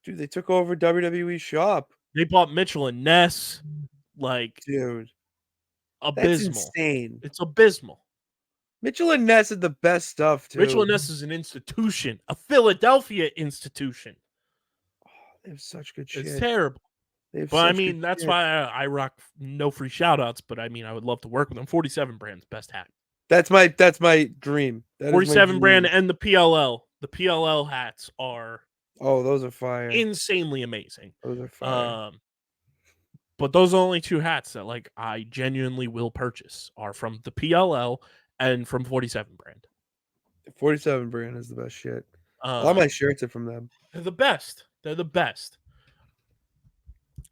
dude, they took over WWE shop. They bought Mitchell and Ness. Like, dude, abysmal. That's insane. It's abysmal. Mitchell and Ness is the best stuff too. Mitchell and Ness is an institution, a Philadelphia institution. Oh, they have such good shit. It's terrible. But I mean, that's why I rock no free shout outs, but I mean, I would love to work with them. 47 brand's best hat. That's my dream. 47 brand and the PLL. The PLL hats are those are fire. Insanely amazing. Those are fire. But those are only two hats that like I genuinely will purchase are from the PLL and from 47 brand. 47 brand is the best shit. All my shirts are from them. They're the best. They're the best.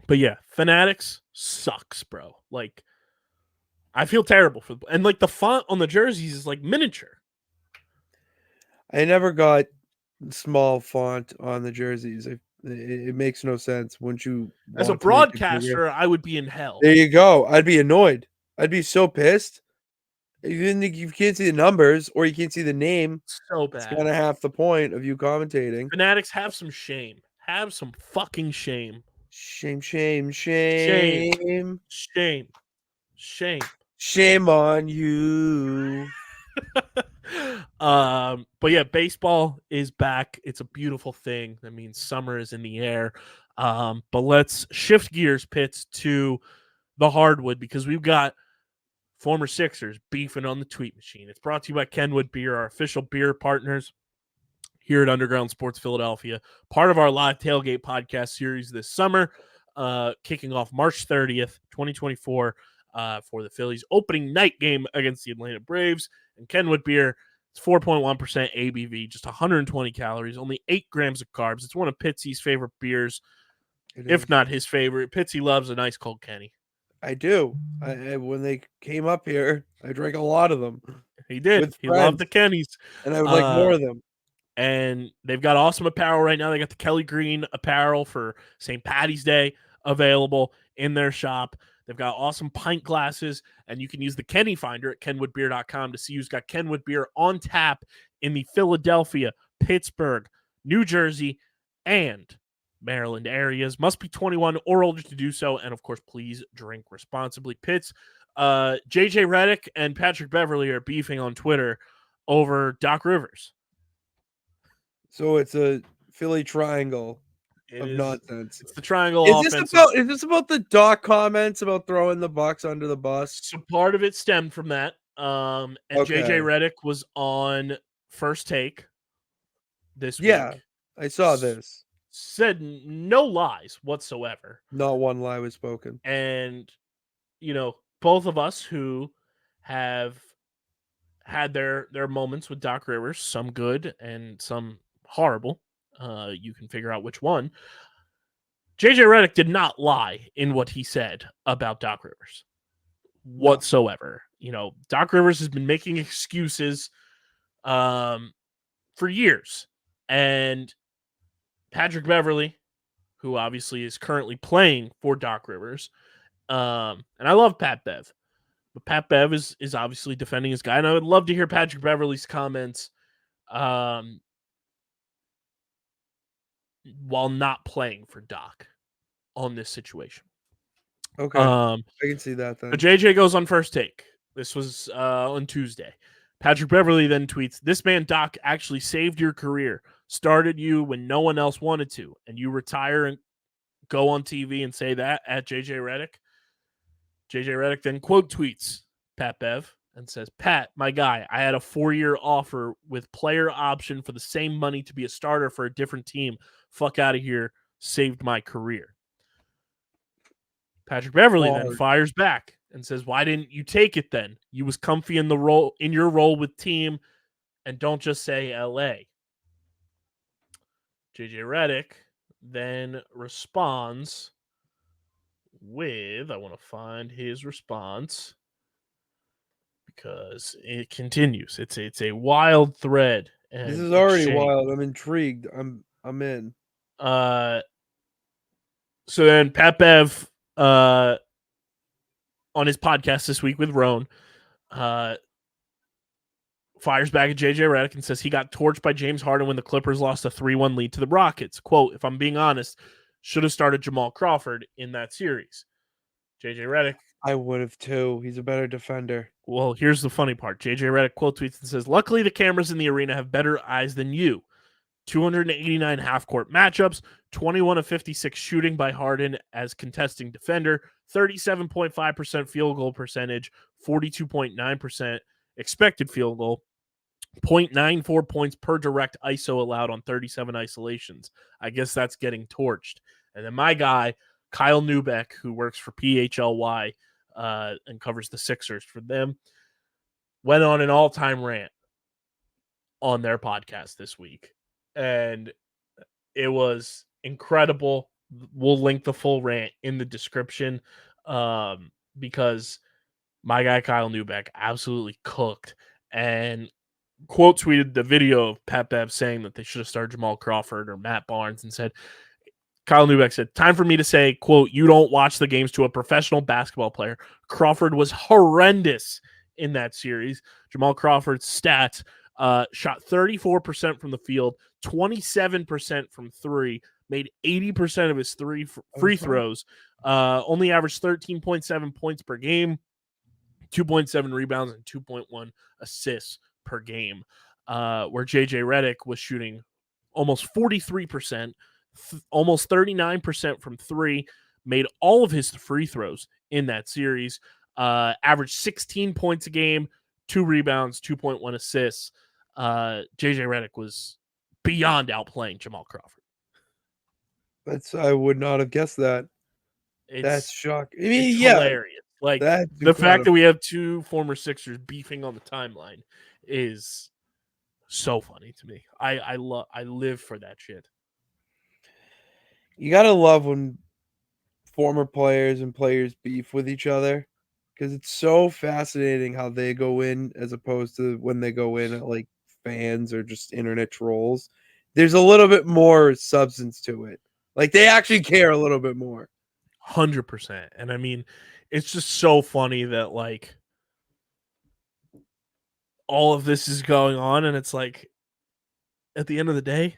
But yeah, Fanatics sucks, bro. Like, I feel terrible for them. And like the font on the jerseys is like miniature. I never got small font on the jerseys. It makes no sense. Once you, as a broadcaster, I would be in hell. There you go. I'd be annoyed. I'd be so pissed. You can't see the numbers or you can't see the name. So bad. It's kind of half the point of you commentating. Fanatics, have some shame. Have some fucking shame. Shame, shame, shame. Shame. Shame. Shame. Shame on you. But yeah, baseball is back. It's a beautiful thing. That means summer is in the air. But let's shift gears, Pitts, to the hardwood because we've got former Sixers beefing on the tweet machine. It's brought to you by Kenwood Beer, our official beer partners here at Underground Sports Philadelphia, part of our live tailgate podcast series this summer, kicking off March 30th, 2024, for the Phillies opening night game against the Atlanta Braves. And Kenwood Beer It's 4.1% ABV, just 120 calories, only 8 grams of carbs. It's one of Pitsy's favorite beers, if not his favorite. Pitsy loves a nice cold Kenny. I do. When they came up here, I drank a lot of them. He did. He loved the Kennys. And I would like more of them. And they've got awesome apparel right now. They got the Kelly Green apparel for St. Patty's Day available in their shop. They've got awesome pint glasses, and you can use the Kenny Finder at kenwoodbeer.com to see who's got Kenwood beer on tap in the Philadelphia, Pittsburgh, New Jersey, and Maryland areas. Must be 21 or older to do so, and of course, please drink responsibly. Pitts, JJ Redick and Patrick Beverley are beefing on Twitter over Doc Rivers. So it's a Philly triangle of nonsense. It's the triangle offense. Is this about the Doc comments about throwing the Bucks under the bus? So part of it stemmed from that. And JJ Redick was on First Take this week. Yeah, I saw this. Said no lies whatsoever. Not one lie was spoken. And, both of us who have had their moments with Doc Rivers, some good and some horrible. You can figure out which one. JJ Redick did not lie in what he said about Doc Rivers whatsoever. Doc Rivers has been making excuses for years. And Patrick Beverley, who obviously is currently playing for Doc Rivers, and I love Pat Bev, but Pat Bev is obviously defending his guy, and I would love to hear Patrick Beverley's comments while not playing for Doc on this situation. Okay, I can see that then. But JJ goes on First Take. This was on Tuesday. Patrick Beverley then tweets, "This man Doc actually saved your career, started you when no one else wanted to, and you retire and go on TV and say that at JJ Redick." JJ Redick then quote tweets Pat Bev and says, "Pat, my guy, I had a 4-year offer with player option for the same money to be a starter for a different team. Fuck out of here. Saved my career." Patrick Beverley then fires back and says, "Why didn't you take it then? You was comfy in your role with team, and don't just say LA." JJ Redick then responds with, I want to find his response because it continues. It's a wild thread. This is already wild. I'm intrigued. I'm in. So then Pat Bev on his podcast this week with Roan fires back at JJ Redick and says he got torched by James Harden when the Clippers lost a 3-1 lead to the Rockets. Quote, "If I'm being honest, should have started Jamal Crawford in that series." JJ Redick. I would have too. He's a better defender. Well, here's the funny part. JJ Redick quote tweets and says, "Luckily, the cameras in the arena have better eyes than you. 289 half-court matchups, 21 of 56 shooting by Harden as contesting defender, 37.5% field goal percentage, 42.9% expected field goal, 0.94 points per direct ISO allowed on 37 isolations. I guess that's getting torched." And then my guy, Kyle Neubeck, who works for PHLY and covers the Sixers for them, went on an all-time rant on their podcast this week. And it was incredible. We'll link the full rant in the description because my guy, Kyle Neubeck, absolutely cooked and quote tweeted the video of Pat Bev saying that they should have started Jamal Crawford or Matt Barnes and said, Kyle Neubeck said, "Time for me to say, quote, you don't watch the games to a professional basketball player. Crawford was horrendous in that series." Jamal Crawford's stats, shot 34% from the field, 27% from three, made 80% of his free throws, only averaged 13.7 points per game, 2.7 rebounds, and 2.1 assists per game, where JJ Redick was shooting almost 43%, almost 39% from three, made all of his free throws in that series, averaged 16 points a game, 2 rebounds, 2.1 assists. JJ Redick was beyond outplaying Jamal Crawford. I would not have guessed that. That's shocking. I mean, it's hilarious. Like the fact that we have two former Sixers beefing on the timeline is So funny to me. I live for that shit. You gotta love when former players and players beef with each other, because it's so fascinating how they go in as opposed to when they go in at like fans or just internet trolls. There's a little bit more substance to it. Like they actually care a little bit more. 100%. And I mean, it's just so funny that like all of this is going on, and it's like at the end of the day,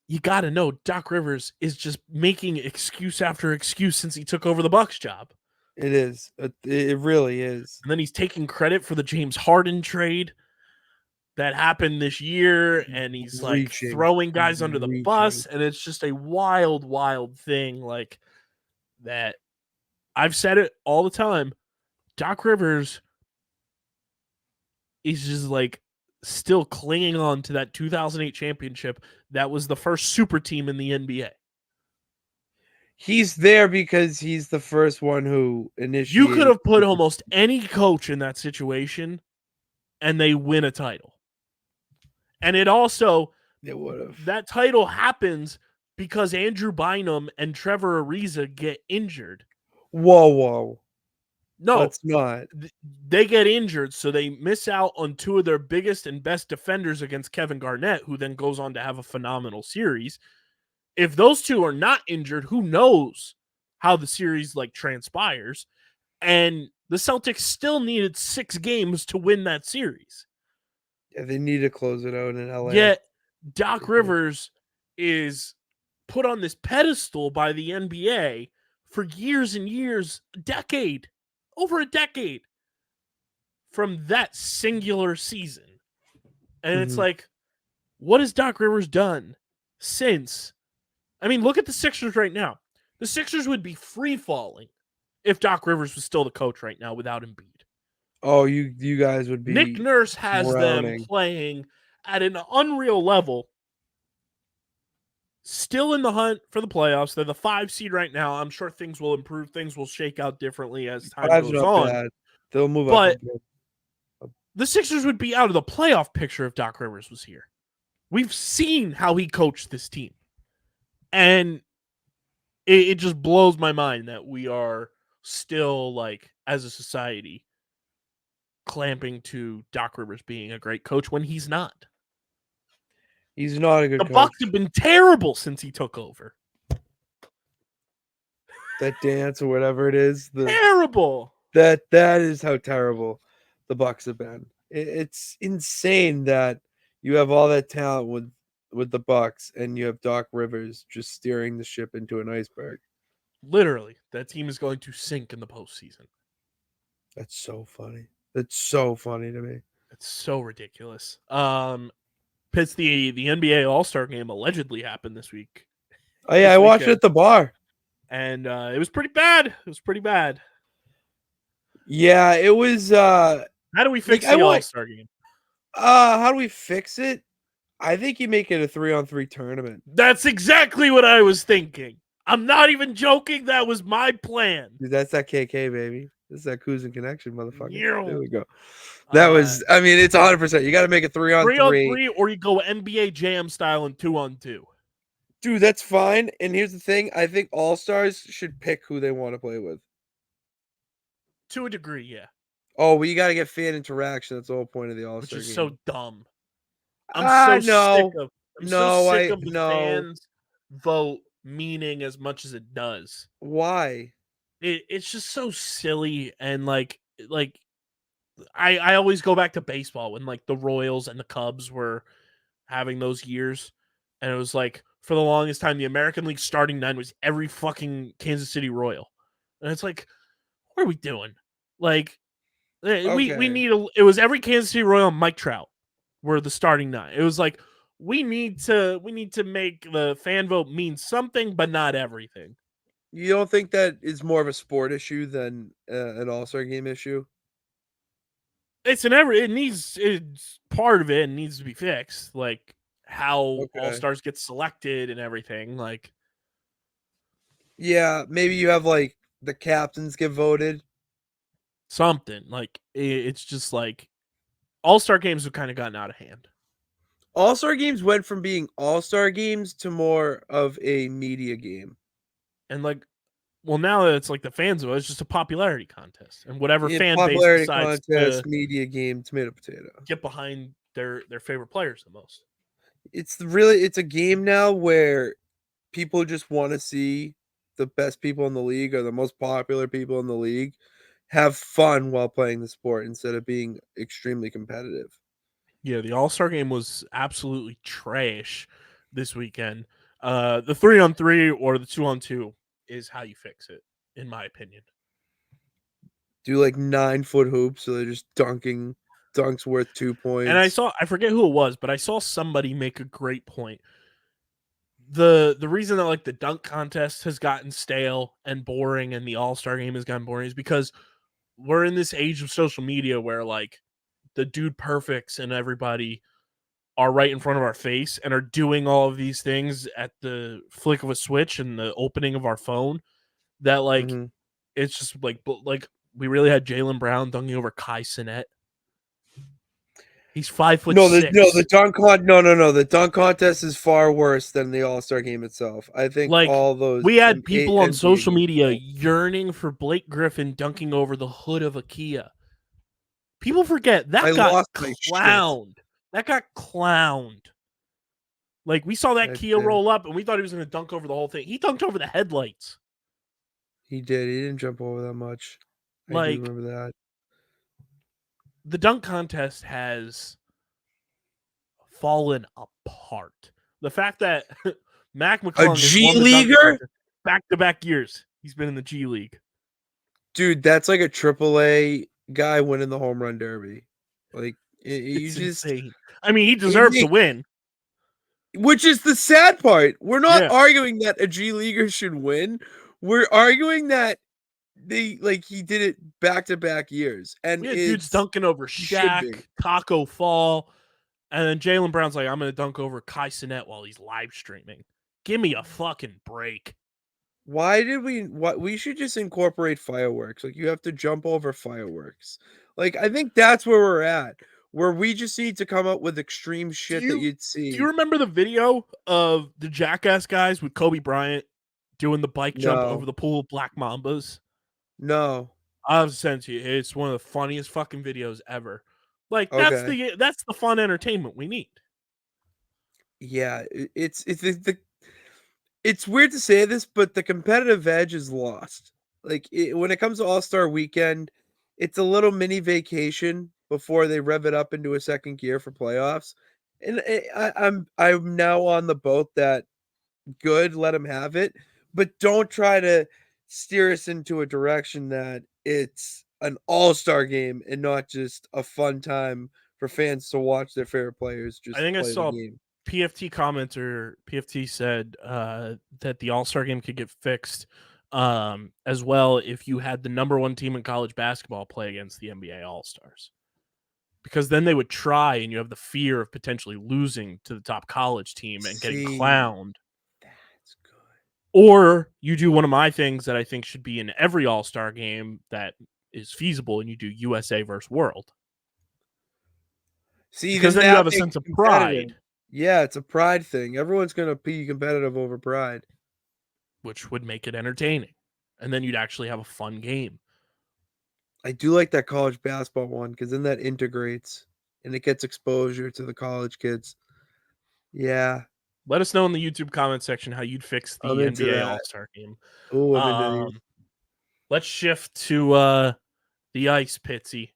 you got to know Doc Rivers is just making excuse after excuse since he took over the Bucks job. It is. It really is. And then he's taking credit for the James Harden trade that happened this year, and he's like throwing guys under the bus, and it's just a wild, wild thing like that. I've said it all the time. Doc Rivers is just like still clinging on to that 2008 championship that was the first super team in the NBA. He's there because he's the first one who initiated. You could have put almost any coach in that situation and they win a title. And it also, that title happens because Andrew Bynum and Trevor Ariza get injured. Whoa. No, it's not. They get injured, so they miss out on two of their biggest and best defenders against Kevin Garnett, who then goes on to have a phenomenal series. If those two are not injured, who knows how the series like transpires? And the Celtics still needed 6 games to win that series. Yeah, they need to close it out in LA. Yet Doc Rivers is put on this pedestal by the NBA for years and years, over a decade from that singular season. And it's like, what has Doc Rivers done since? I mean, look at the Sixers right now. The Sixers would be free falling if Doc Rivers was still the coach right now without Embiid. Oh, you guys would be. Nick Nurse has them playing at an unreal level. Still in the hunt for the playoffs. They're the 5 seed right now. I'm sure things will improve. Things will shake out differently as time goes on. Bad. They'll move up. But the Sixers would be out of the playoff picture if Doc Rivers was here. We've seen how he coached this team. And it just blows my mind that we are still, like, as a society, clamping to Doc Rivers being a great coach when he's not. He's not a good coach. The Bucks have been terrible since he took over. That dance or whatever it is. Terrible. That is how terrible the Bucks have been. It's insane that you have all that talent with the Bucks and you have Doc Rivers just steering the ship into an iceberg. Literally, that team is going to sink in the postseason. That's so funny. That's so funny to me. It's so ridiculous. Pitt's the NBA All-Star game allegedly happened this week. Oh yeah, I watched it at the bar. And it was pretty bad. Yeah, it was how do we fix the All-Star game? How do we fix it? I think you make it a 3-on-3 tournament. That's exactly what I was thinking. I'm not even joking. That was my plan. Dude, that's that KK, baby. This is that Kuzin connection, motherfucker. Yeah. There we go. That was, I mean, it's 100%. You got to make it 3-on-3. 3-on-3, or you go NBA Jam style and 2-on-2. Dude, that's fine. And here's the thing. I think All-Stars should pick who they want to play with. To a degree, yeah. Oh, well, you got to get fan interaction. That's the whole point of the All-Star game. Which is so dumb. I'm so sick of the fans vote meaning as much as it does. Why? It's just so silly, and like I always go back to baseball when like the Royals and the Cubs were having those years, and it was like for the longest time the American League starting 9 was every fucking Kansas City Royal, and it's like, what are we doing? Like we need it was every Kansas City Royal and Mike Trout were the starting 9. It was like we need to make the fan vote mean something, but not everything. You don't think that is more of a sport issue than an All-Star game issue? It's part of it and needs to be fixed, like how All-Stars get selected and everything. Like, yeah, maybe you have like the captains get voted. Something like it's just like All-Star games have kind of gotten out of hand. All-Star games went from being All-Star games to more of a media game. And like, well, now that it's like the fans of it, it's just a popularity contest, and whatever Yeah, fan base popularity decides contest, to media game, tomato potato. get behind their favorite players the most. It's a game now where people just want to see the best people in the league or the most popular people in the league have fun while playing the sport instead of being extremely competitive. Yeah, the All-Star game was absolutely trash this weekend. The 3-on-3 or the 2-on-2 is how you fix it, in my opinion. Do like 9-foot hoops, so they're just dunks worth 2 And I points. forget who it was, but I saw somebody make a great point. The reason that like the dunk contest has gotten stale and boring and the All-Star game has gotten boring is because we're in this age of social media where like the dude perfects and everybody are right in front of our face and are doing all of these things at the flick of a switch and the opening of our phone that like Mhm. it's just like we really had Jaylen Brown dunking over Kai Cenat. He's 5'6". The dunk the dunk contest is far worse than the All-Star game itself. I think Like all those we had people on NBA social games media suck. yearning for Blake Griffin dunking over the hood of a Kia. People forget I that got lost my shit. clowned. That got clowned. Like we saw that That Kia did. roll up and we thought he was going to dunk over the whole thing. He dunked over the headlights. He did. He didn't jump over that much. I do Like remember that. the dunk contest has fallen apart. The fact that Mac McClung has G won the dunk leaguer? contest back-to-back years. He's been in the G League. Dude, that's like a AAA guy winning the home run derby. Like you It's just insane. I mean, he it deserves to make, win. which is the sad part. We're not Yeah. arguing that a G leaguer should win. We're arguing that he did it back to back years, and We had dudes dunking over he should be. Shaq, Taco Fall, and then Jaylen Brown's like, I'm going to dunk over Kai Cenat while he's live streaming. Give me a fucking break. What we should just incorporate fireworks. Like you have to jump over fireworks. Like I think that's where we're at. Where we just need to come up with extreme shit that you'd see. Do you remember the video of the Jackass guys with Kobe Bryant doing the bike jump over No. the pool of black mambas? No. I'll send to you. It's one of the funniest fucking videos ever. Like Okay. that's the fun entertainment we need. Yeah, it's weird to say this, but the competitive edge is lost. Like when it comes to All-Star weekend, it's a little mini vacation before they rev it up into a second gear for playoffs. And I'm now on the boat that good, let them have it, but don't try to steer us into a direction that it's an all-star game and not just a fun time for fans to watch their favorite players I just think I play the saw game. PFT commenter. PFT said that the All-Star game could get fixed as well if you had the number one team in college basketball play against the NBA All-Stars. Because then they would try and you have the fear of potentially losing to the top college team and getting See, clowned. that's good. Or you do one of my things that I think should be in every All-Star game that is feasible, and you do USA versus World. See, Because then then you that have a makes sense it of competitive. pride, Yeah, it's a pride thing. Everyone's gonna be competitive over pride. which would make it entertaining. And then you'd actually have a fun game. I do like that college basketball one because then that integrates and it gets exposure to the college kids. Yeah, Let us know in the YouTube comment section how you'd fix I'm the into NBA that. All-Star game. Oh, I'm into these. Let's shift to the ice, Pitsy.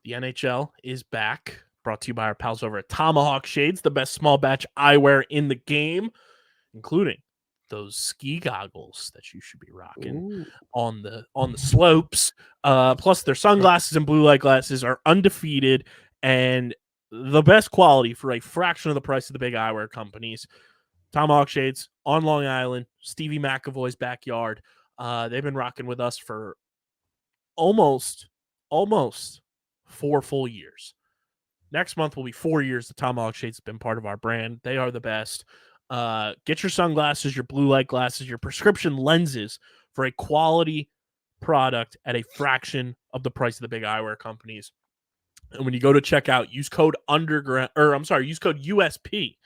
The NHL is back, brought to you by our pals over at Tomahawk Shades, the best small batch eyewear in the game, including those ski goggles that you should be rocking Ooh. on the slopes. Plus, their sunglasses and blue light glasses are undefeated and the best quality for a fraction of the price of the big eyewear companies. Tomahawk Shades on Long Island, Stevie McAvoy's backyard. They've been rocking with us for almost 4 full years. Next month will be 4 years the Tomahawk Shades have been part of our brand. They are the best. Get your sunglasses, your blue light glasses, your prescription lenses for a quality product at a fraction of the price of the big eyewear companies. And when you go to checkout, use code use code USP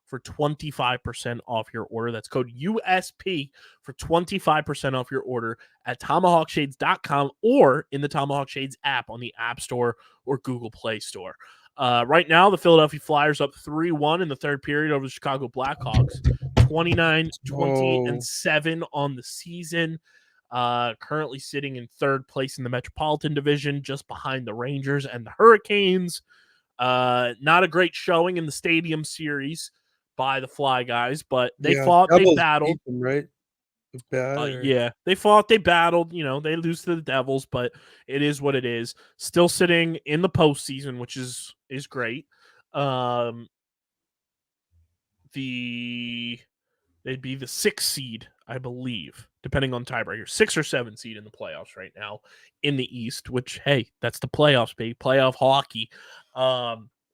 for 25% off your order. That's code USP for 25% off your order at TomahawkShades.com or in the Tomahawk Shades app on the App Store or Google Play Store. Right now, the Philadelphia Flyers up 3-1 in the third period over the Chicago Blackhawks. 29, 20, and 7 on the season. Currently sitting in third place in the Metropolitan Division, just behind the Rangers and the Hurricanes. Not a great showing in the Stadium Series by the Fly Guys, but they fought, they battled. Them, right? They fought, they battled. They lose to the Devils, but it is what it is. Still sitting in the postseason, which is great. They'd be the 6th seed, I believe, depending on tiebreaker. 6 or 7 seed in the playoffs right now in the East, which, hey, that's the playoffs, baby. Playoff hockey.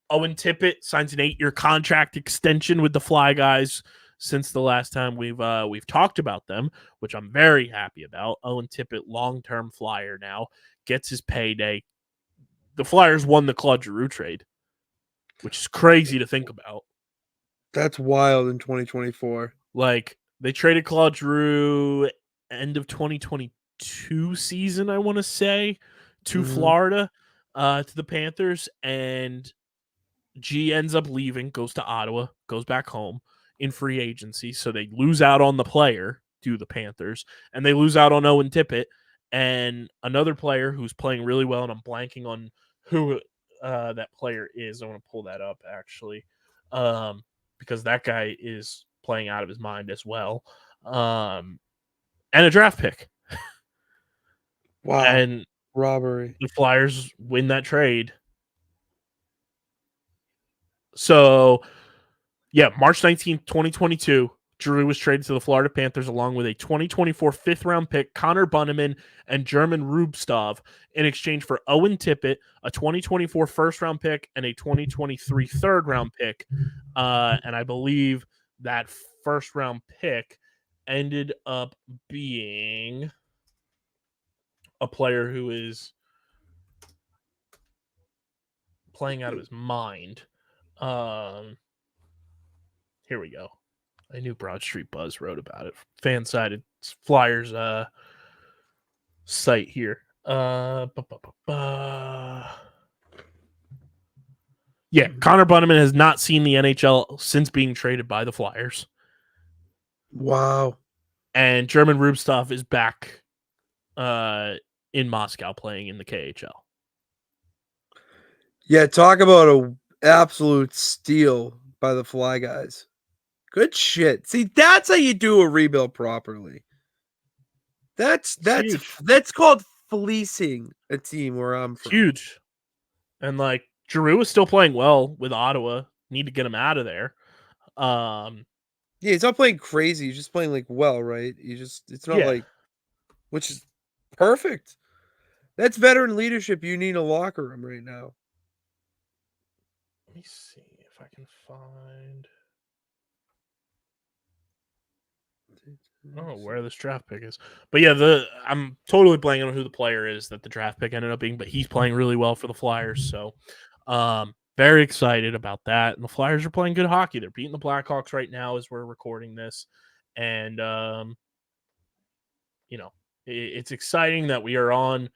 Owen Tippett signs an 8-year contract extension with the Fly Guys since the last time we've talked about them, which I'm very happy about. Owen Tippett, long-term Flyer now, gets his payday. The Flyers won the Claude Giroux trade, which is crazy to think about. That's wild in 2024. Like, they traded Claude Giroux end of 2022 season, I want to say, to Florida, to the Panthers, and G ends up leaving, goes to Ottawa, goes back home in free agency. So they lose out on the player to the Panthers, and they lose out on Owen Tippett and another player who's playing really well, and I'm blanking on who that player is. I want to pull that up, actually, because that guy is playing out of his mind as well. And a draft pick. Wow. And robbery. The Flyers win that trade. So, yeah, March 19th, 2022, Giroux was traded to the Florida Panthers along with a 2024 5th-round pick, Connor Bunneman, and German Rubstov in exchange for Owen Tippett, a 2024 first-round pick, and a 2023 third-round pick. And I believe that first-round pick ended up being a player who is playing out of his mind. Here we go. I knew Broad Street Buzz wrote about it. Fansided Flyers site here. Yeah, Connor Bunneman has not seen the NHL since being traded by the Flyers. Wow. And German Rubstov is back in Moscow playing in the KHL. Yeah, talk about an absolute steal by the Fly Guys. Good shit. See, that's how you do a rebuild properly. That's called fleecing a team where I'm from. Huge. And like Giroux is still playing well with Ottawa. Need to get him out of there. Yeah, he's not playing crazy. He's just playing like well, right? It's not like, which is perfect. That's veteran leadership you need in a locker room right now. Let me see if I can find. I don't know where this draft pick is. But yeah, I'm totally blanking on who the player is that the draft pick ended up being, but he's playing really well for the Flyers. So very excited about that. And the Flyers are playing good hockey. They're beating the Blackhawks right now as we're recording this. And it's exciting that we are on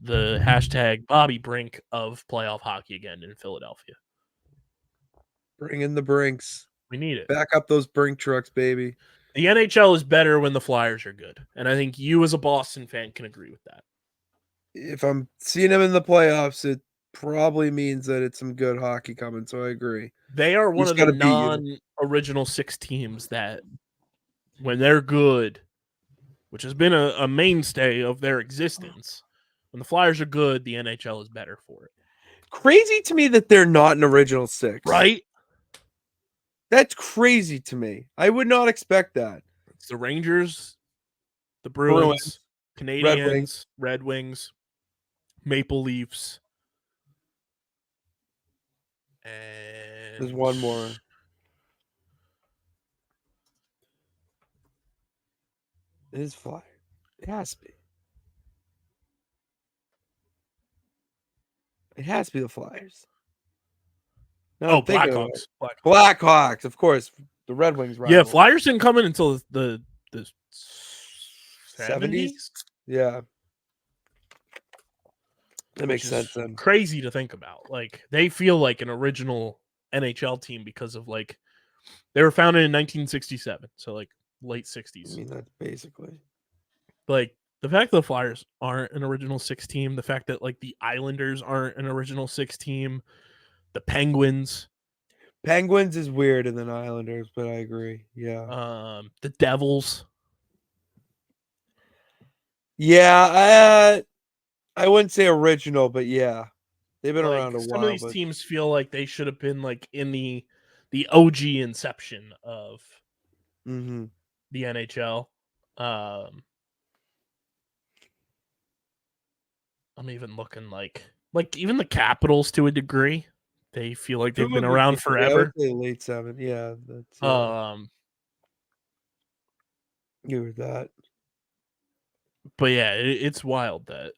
the hashtag Bobby Brink of playoff hockey again in Philadelphia. Bring in the Brinks. We need it. Back up those Brink trucks, baby. The NHL is better when the Flyers are good. And I think you as a Boston fan can agree with that. If I'm seeing them in the playoffs, it probably means that it's some good hockey coming. So I agree. They are one of the non-original 6 teams that when they're good, which has been a mainstay of their existence, when the Flyers are good, the NHL is better for it. Crazy to me that they're not an original 6. Right? That's crazy to me. I would not expect that. It's the Rangers, the Bruins, Canadiens, Red Wings, Maple Leafs, and there's one more. It is Flyer. It has to be. It has to be the Flyers. Now I'm thinking about it. Blackhawks. Blackhawks, of course. The Red Wings rival. Yeah, Flyers didn't come in until the 70s? Yeah. That makes sense then. Crazy to think about. Like, they feel like an original NHL team because of, like, they were founded in 1967, so like late 60s. I mean, that's basically. Like, the fact that the Flyers aren't an original six team, the fact that, like, the Islanders aren't an original six team, the Penguins. Penguins is weirder than Islanders, but I agree. Yeah. The Devils. Yeah, I wouldn't say original, but yeah. They've been around a while. Some of these teams feel like they should have been, like, in the OG inception of the NHL. I'm even looking like even the Capitals to a degree. They feel like they've been around forever. I would say late 7. Yeah, that's you with that. But yeah, it's wild that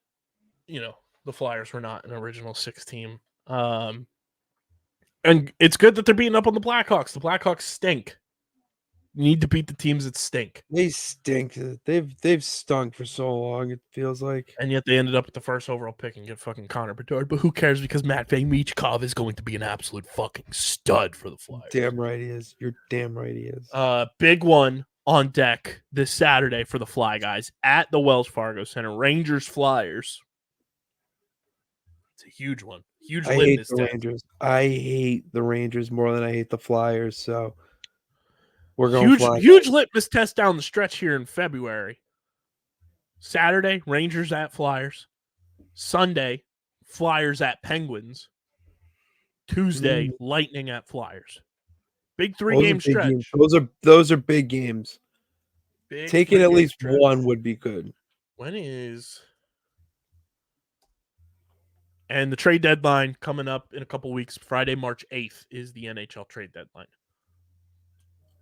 the Flyers were not an original six team. And it's good that they're beating up on the Blackhawks. The Blackhawks stink. You need to beat the teams that stink. They stink. They've stunk for so long, it feels like. And yet they ended up with the first overall pick and get fucking Connor Bedard. But who cares, because Matvei Michkov is going to be an absolute fucking stud for the Flyers. Damn right he is. You're damn right he is. Big one on deck this Saturday for the Fly Guys at the Wells Fargo Center. Rangers Flyers. It's a huge one. Huge litmus test. Rangers. I hate the Rangers more than I hate the Flyers, so we're going huge litmus test down the stretch here in February. Saturday, Rangers at Flyers. Sunday, Flyers at Penguins. Tuesday, Lightning at Flyers. Big 3-game stretch. Games. Those are big games. Taking at least one would be good. When is? And the trade deadline coming up in a couple weeks. Friday, March 8th is the NHL trade deadline.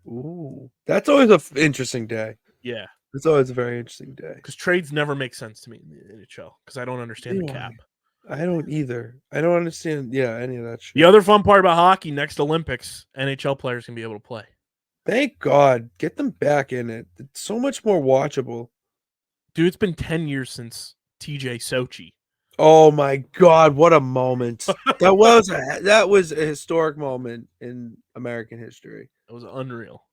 Ooh, that's always an interesting day. Yeah. It's always a very interesting day. Because trades never make sense to me in the NHL because I don't understand the cap. I don't either. I don't understand, any of that shit. The other fun part about hockey, next Olympics, NHL players can be able to play. Thank God. Get them back in it. It's so much more watchable. Dude, it's been 10 years since TJ Sochi. Oh my God, what a moment. That was a historic moment in American history. It was unreal.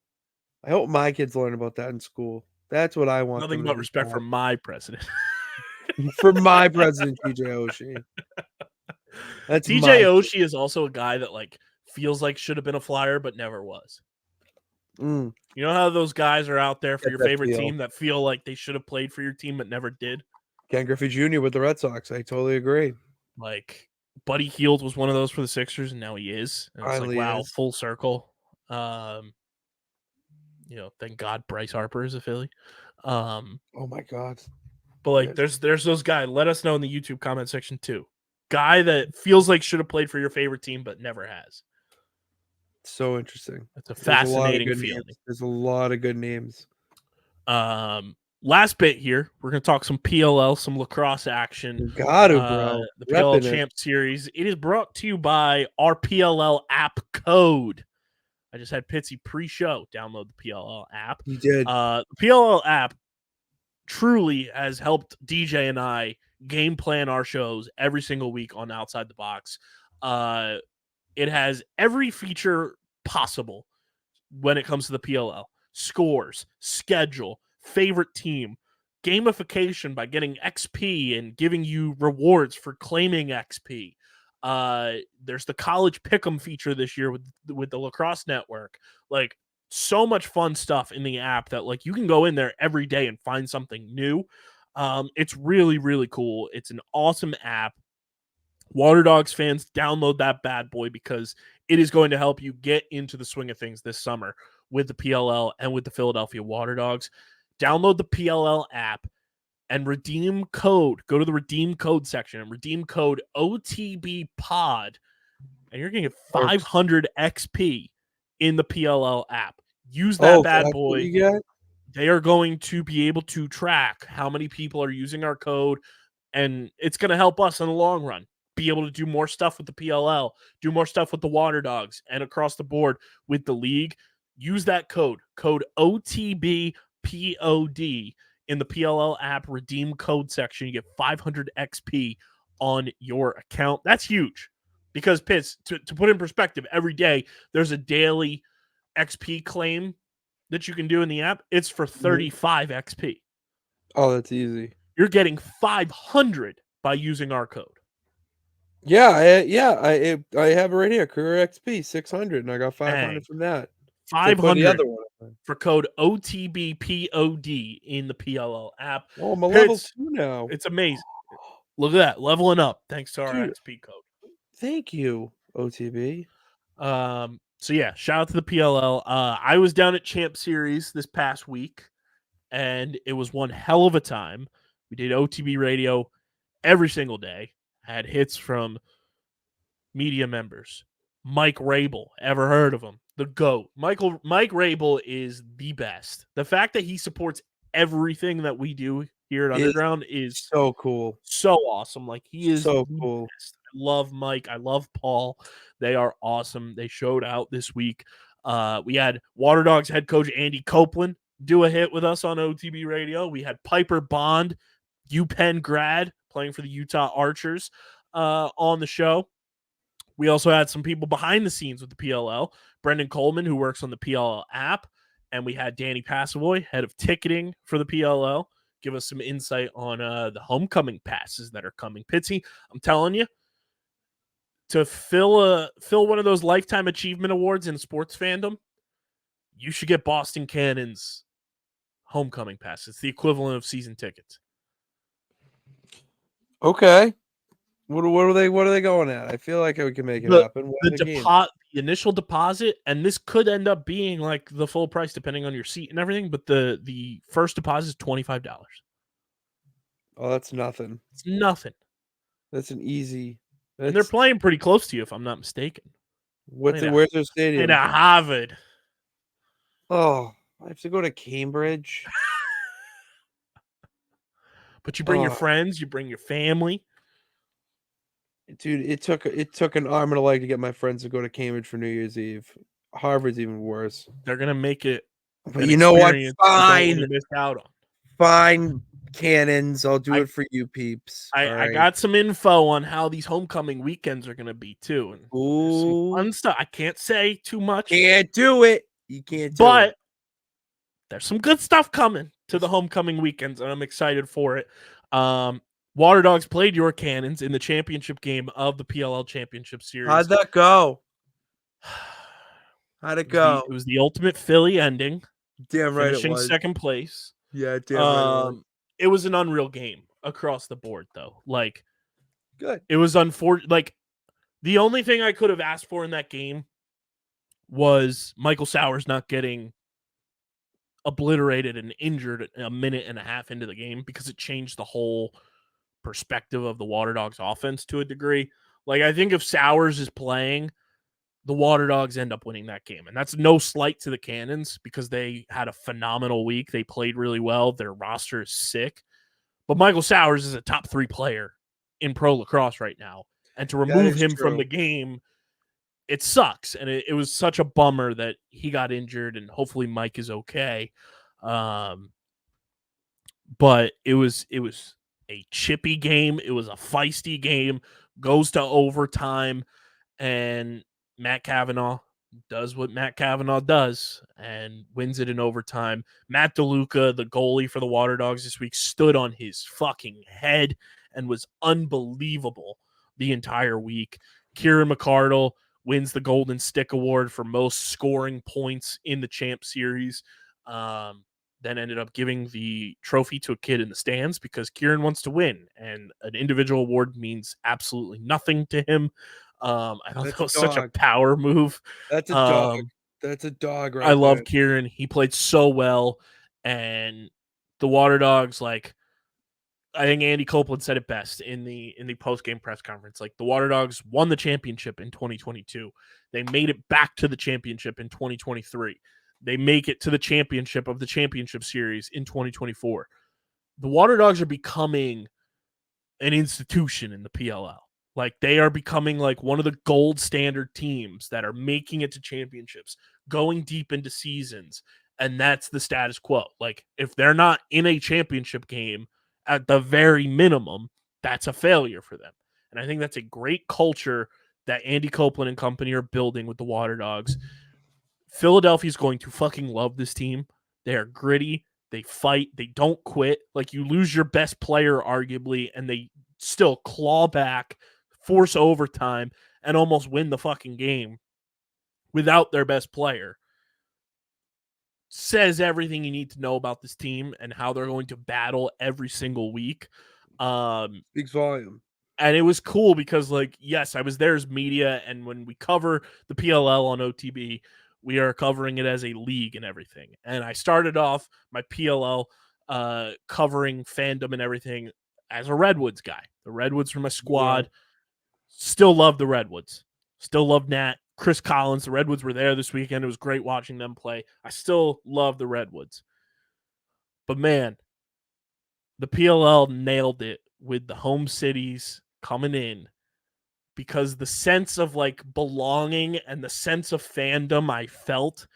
I hope my kids learn about that in school. That's what I want. Nothing but respect for my president. For my president, TJ Oshie. That's TJ Oshie is also a guy that feels like should have been a Flyer but never was. You know how those guys are out there for your favorite team that feel like they should have played for your team but never did? Ken Griffey Jr. with the Red Sox. I totally agree. Like, Buddy Hield was one of those for the Sixers, and now he is. And it's wow, full circle. Thank God Bryce Harper is a Philly. Oh my God. But there's those guys. Let us know in the YouTube comment section too. Guy that feels like should have played for your favorite team but never has. So interesting. That's a fascinating feeling. There's a lot of good names. Last bit here, we're going to talk some PLL, some lacrosse action. Got it, bro. The PLL Champ Series. It is brought to you by our PLL app code. I just had Pitsy pre-show download the PLL app. You did. The PLL app truly has helped DJ and I game plan our shows every single week on Outside the Box. It has every feature possible when it comes to the PLL. Scores, schedule, favorite team, gamification by getting XP and giving you rewards for claiming XP. There's the college pick'em feature this year with the Lacrosse Network. So much fun stuff in the app that you can go in there every day and find something new. It's really, really cool. It's an awesome app. Waterdogs fans, download that bad boy because it is going to help you get into the swing of things this summer with the PLL and with the Philadelphia Waterdogs. Download the PLL app and redeem code. Go to the redeem code section and redeem code OTBPOD, and you're going to get 500 XP in the PLL app. Use that bad boy. They are going to be able to track how many people are using our code, and it's going to help us in the long run. be able to do more stuff with the PLL, do more stuff with the Waterdogs, and across the board with the league, use that code OTBPOD in the PLL app redeem code section. You get 500 XP on your account. That's huge because, Pitts, to put in perspective, every day there's a daily XP claim that you can do in the app. It's for 35 XP. Oh, that's easy. You're getting 500 by using our code. Yeah, I have it right here. Career XP 600, and I got 500 from that. 500 the other one for code OTBPOD in the PLL app. Oh, I'm a level 2 now. It's amazing. Look at that, leveling up thanks to our XP code. Thank you, OTB. So yeah, shout out to the PLL. I was down at Champ Series this past week, and it was one hell of a time. We did OTB radio every single day. Had hits from media members. Mike Rabel, ever heard of him? The GOAT. Mike Rabel is the best. The fact that he supports everything that we do here at Underground is so cool. So awesome. Like, he is so cool. Best. I love Mike. I love Paul. They are awesome. They showed out this week. We had Waterdogs head coach Andy Copeland do a hit with us on OTB radio. We had Piper Bond, UPenn grad, playing for the Utah Archers, on the show. We also had some people behind the scenes with the PLL. Brendan Coleman, who works on the PLL app. And we had Danny Passavoy, head of ticketing for the PLL, give us some insight on the homecoming passes that are coming. Pitsy, I'm telling you, to fill one of those Lifetime Achievement Awards in sports fandom, you should get Boston Cannon's homecoming pass. It's the equivalent of season tickets. Okay. What are they going at? I feel like we can make it happen. The initial deposit, and this could end up being like the full price depending on your seat and everything, but the first deposit is $25. Oh, that's nothing. It's nothing. That's an easy. And they're playing pretty close to you, if I'm not mistaken. Where's their stadium? In Harvard. Oh, I have to go to Cambridge. But you bring your friends, you bring your family. Dude, it took an arm and a leg to get my friends to go to Cambridge for New Year's Eve. Harvard's even worse. They're gonna make it. But you know what? Fine. Miss out on. Fine, Cannons. I'll do it for you, peeps. I got some info on how these homecoming weekends are gonna be too. And some fun stuff. I can't say too much. Can't do it. You can't do it. But there's some good stuff coming to the homecoming weekends, and I'm excited for it. Waterdogs played your Cannons in the championship game of the PLL Championship Series. How'd that go? How'd it go? It was the ultimate Philly ending. Damn right it was. Second place. Yeah, damn right it was an unreal game across the board, though. Like, good. It was unfortunate. Like, the only thing I could have asked for in that game was Michael Sowers not getting obliterated and injured a minute and a half into the game, because it changed the whole perspective of the Waterdogs offense to a degree. Like, I think if Sowers is playing, the Waterdogs end up winning that game. And that's no slight to the Cannons, because they had a phenomenal week. They played really well. Their roster is sick. But Michael Sowers is a top 3 player in pro lacrosse right now. And to remove him from the game, it sucks. And it was such a bummer that he got injured, and hopefully Mike is okay. But it was a chippy game. It was a feisty game. Goes to overtime, and Matt Cavanaugh does what Matt Cavanaugh does and wins it in overtime. Matt DeLuca, the goalie for the Waterdogs this week, stood on his fucking head and was unbelievable the entire week. Kieran McCardle wins the Golden Stick Award for most scoring points in the Champ Series. Then ended up giving the trophy to a kid in the stands because Kieran wants to win, and an individual award means absolutely nothing to him. I thought that was such a power move. That's a dog. That's a dog, right? I love Kieran. He played so well, and the Waterdogs, like, I think Andy Copeland said it best in the post-game press conference. Like, the Waterdogs won the championship in 2022. They made it back to the championship in 2023. They make it to the championship of the championship series in 2024. The Waterdogs are becoming an institution in the PLL. Like they are becoming like one of the gold standard teams that are making it to championships, going deep into seasons, and that's the status quo. Like if they're not in a championship game at the very minimum, that's a failure for them. And I think that's a great culture that Andy Copeland and company are building with the Waterdogs. Philadelphia's going to fucking love this team. They are gritty. They fight. They don't quit. Like you lose your best player, arguably, and they still claw back, force overtime, and almost win the fucking game without their best player. Says everything you need to know about this team and how they're going to battle every single week. Speaks volume. And it was cool because, like, yes, I was there as media, and when we cover the PLL on OTB, we are covering it as a league and everything. And I started off my PLL covering fandom and everything as a Redwoods guy. The Redwoods were my squad. Yeah. Still love the Redwoods. Still love Nat. Chris Collins. The Redwoods were there this weekend. It was great watching them play. I still love the Redwoods. But man, the PLL nailed it with the home cities coming in, because the sense of like belonging and the sense of fandom I felt,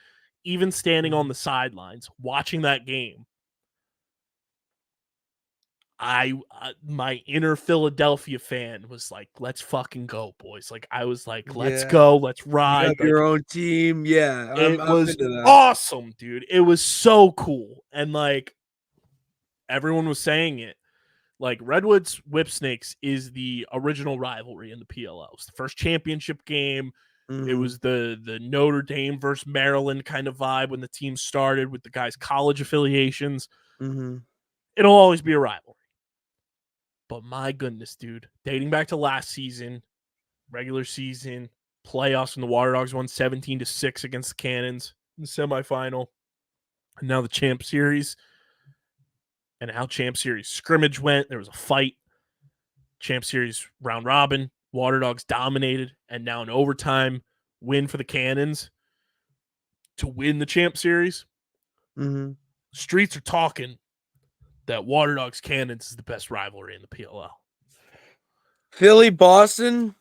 even standing on the sidelines watching that game, my inner Philadelphia fan was like, let's fucking go, boys. Like I was like, let's Yeah. go, let's You ride. have Like, your own team. Yeah. I'm was into that. awesome, dude. It was so cool. And like everyone was saying it. Like Redwoods Whipsnakes is the original rivalry in the PLL. It was the first championship game. It was the Notre Dame versus Maryland kind of vibe when the team started with the guys' college affiliations. It'll always be a rivalry. But my goodness, dude, dating back to last season, regular season, playoffs when the Waterdogs won 17-6 against the Cannons in the semifinal, and now the Champ Series, and how Champ Series scrimmage went. There was a fight. Champ Series round robin, Waterdogs dominated, and now an overtime win for the Cannons to win the Champ Series. Streets are talking that Waterdogs Cannons is the best rivalry in the PLL. Philly Boston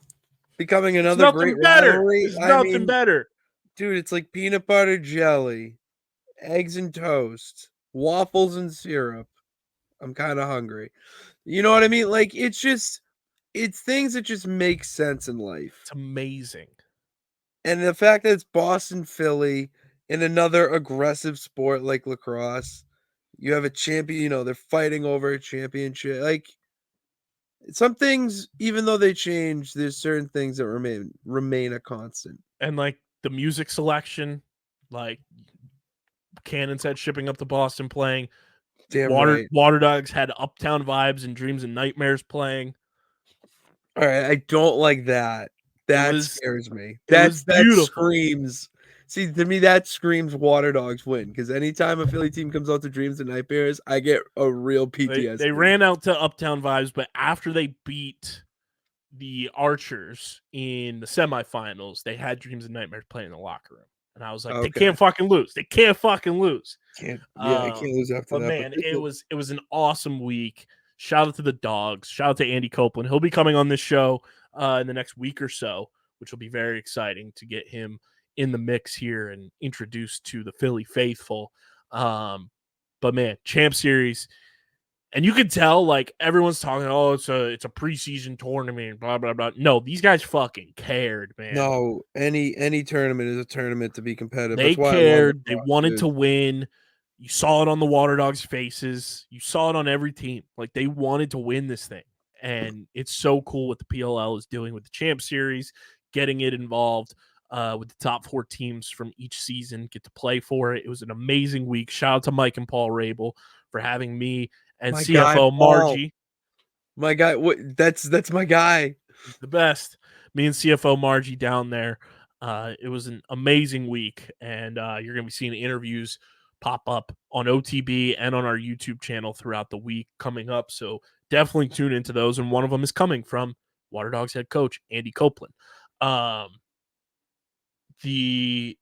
becoming another great rivalry. There's nothing better. Dude, it's like peanut butter jelly, eggs and toast, waffles and syrup. I'm kind of hungry. You know what I mean? Like it's things that just make sense in life. It's amazing. And the fact that it's Boston, Philly, in another aggressive sport like lacrosse, you have a champion, they're fighting over a championship. Like some things, even though they change, there's certain things that remain a constant. And like the music selection, like Cannons had Shipping Up to Boston playing. Damn right. Waterdogs had Uptown Vibes and Dreams and Nightmares playing. All right, I don't like that. That scares me. That screams. See, to me, that screams Waterdogs win, because anytime a Philly team comes out to Dreams and Nightmares, I get a real PTSD. They ran out to Uptown Vibes, but after they beat the Archers in the semifinals, they had Dreams and Nightmares playing in the locker room. And I was like, They can't fucking lose. They can't fucking lose. I can't lose after that. Man, it was an awesome week. Shout out to the Dogs. Shout out to Andy Copeland. He'll be coming on this show in the next week or so, which will be very exciting to get him in the mix here and introduced to the Philly faithful. But man, Champ Series. And you can tell, like, everyone's talking, oh, it's a preseason tournament, blah, blah, blah. No, these guys fucking cared, man. No, any tournament is a tournament to be competitive. They cared. They wanted to win. You saw it on the Waterdogs' faces. You saw it on every team. Like, they wanted to win this thing. And it's so cool what the PLL is doing with the Champ Series, getting it involved with the top 4 teams from each season, get to play for it. It was an amazing week. Shout out to Mike and Paul Rabel for having me and my CFO Margie. My guy, that's my guy. He's the best. Me and CFO Margie down there. It was an amazing week, and you're going to be seeing interviews pop up on OTB and on our YouTube channel throughout the week coming up. So definitely tune into those. And one of them is coming from Waterdogs head coach Andy Copeland. But yeah,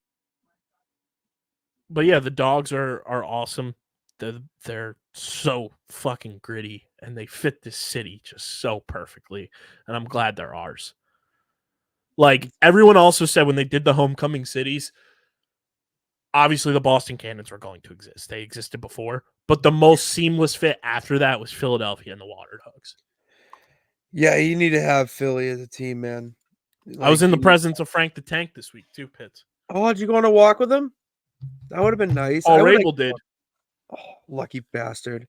the Dogs are awesome. They're so fucking gritty, and they fit this city just so perfectly, and I'm glad they're ours. Like, everyone also said when they did the homecoming cities, obviously the Boston Cannons were going to exist. They existed before, but the most seamless fit after that was Philadelphia and the Waterdogs. Yeah, you need to have Philly as a team, man. I was Like, in the presence of Frank the Tank this week too, Pitts. oh, did you go on a walk with him? That would have been nice. Paul I would Rabel did. Oh, lucky bastard.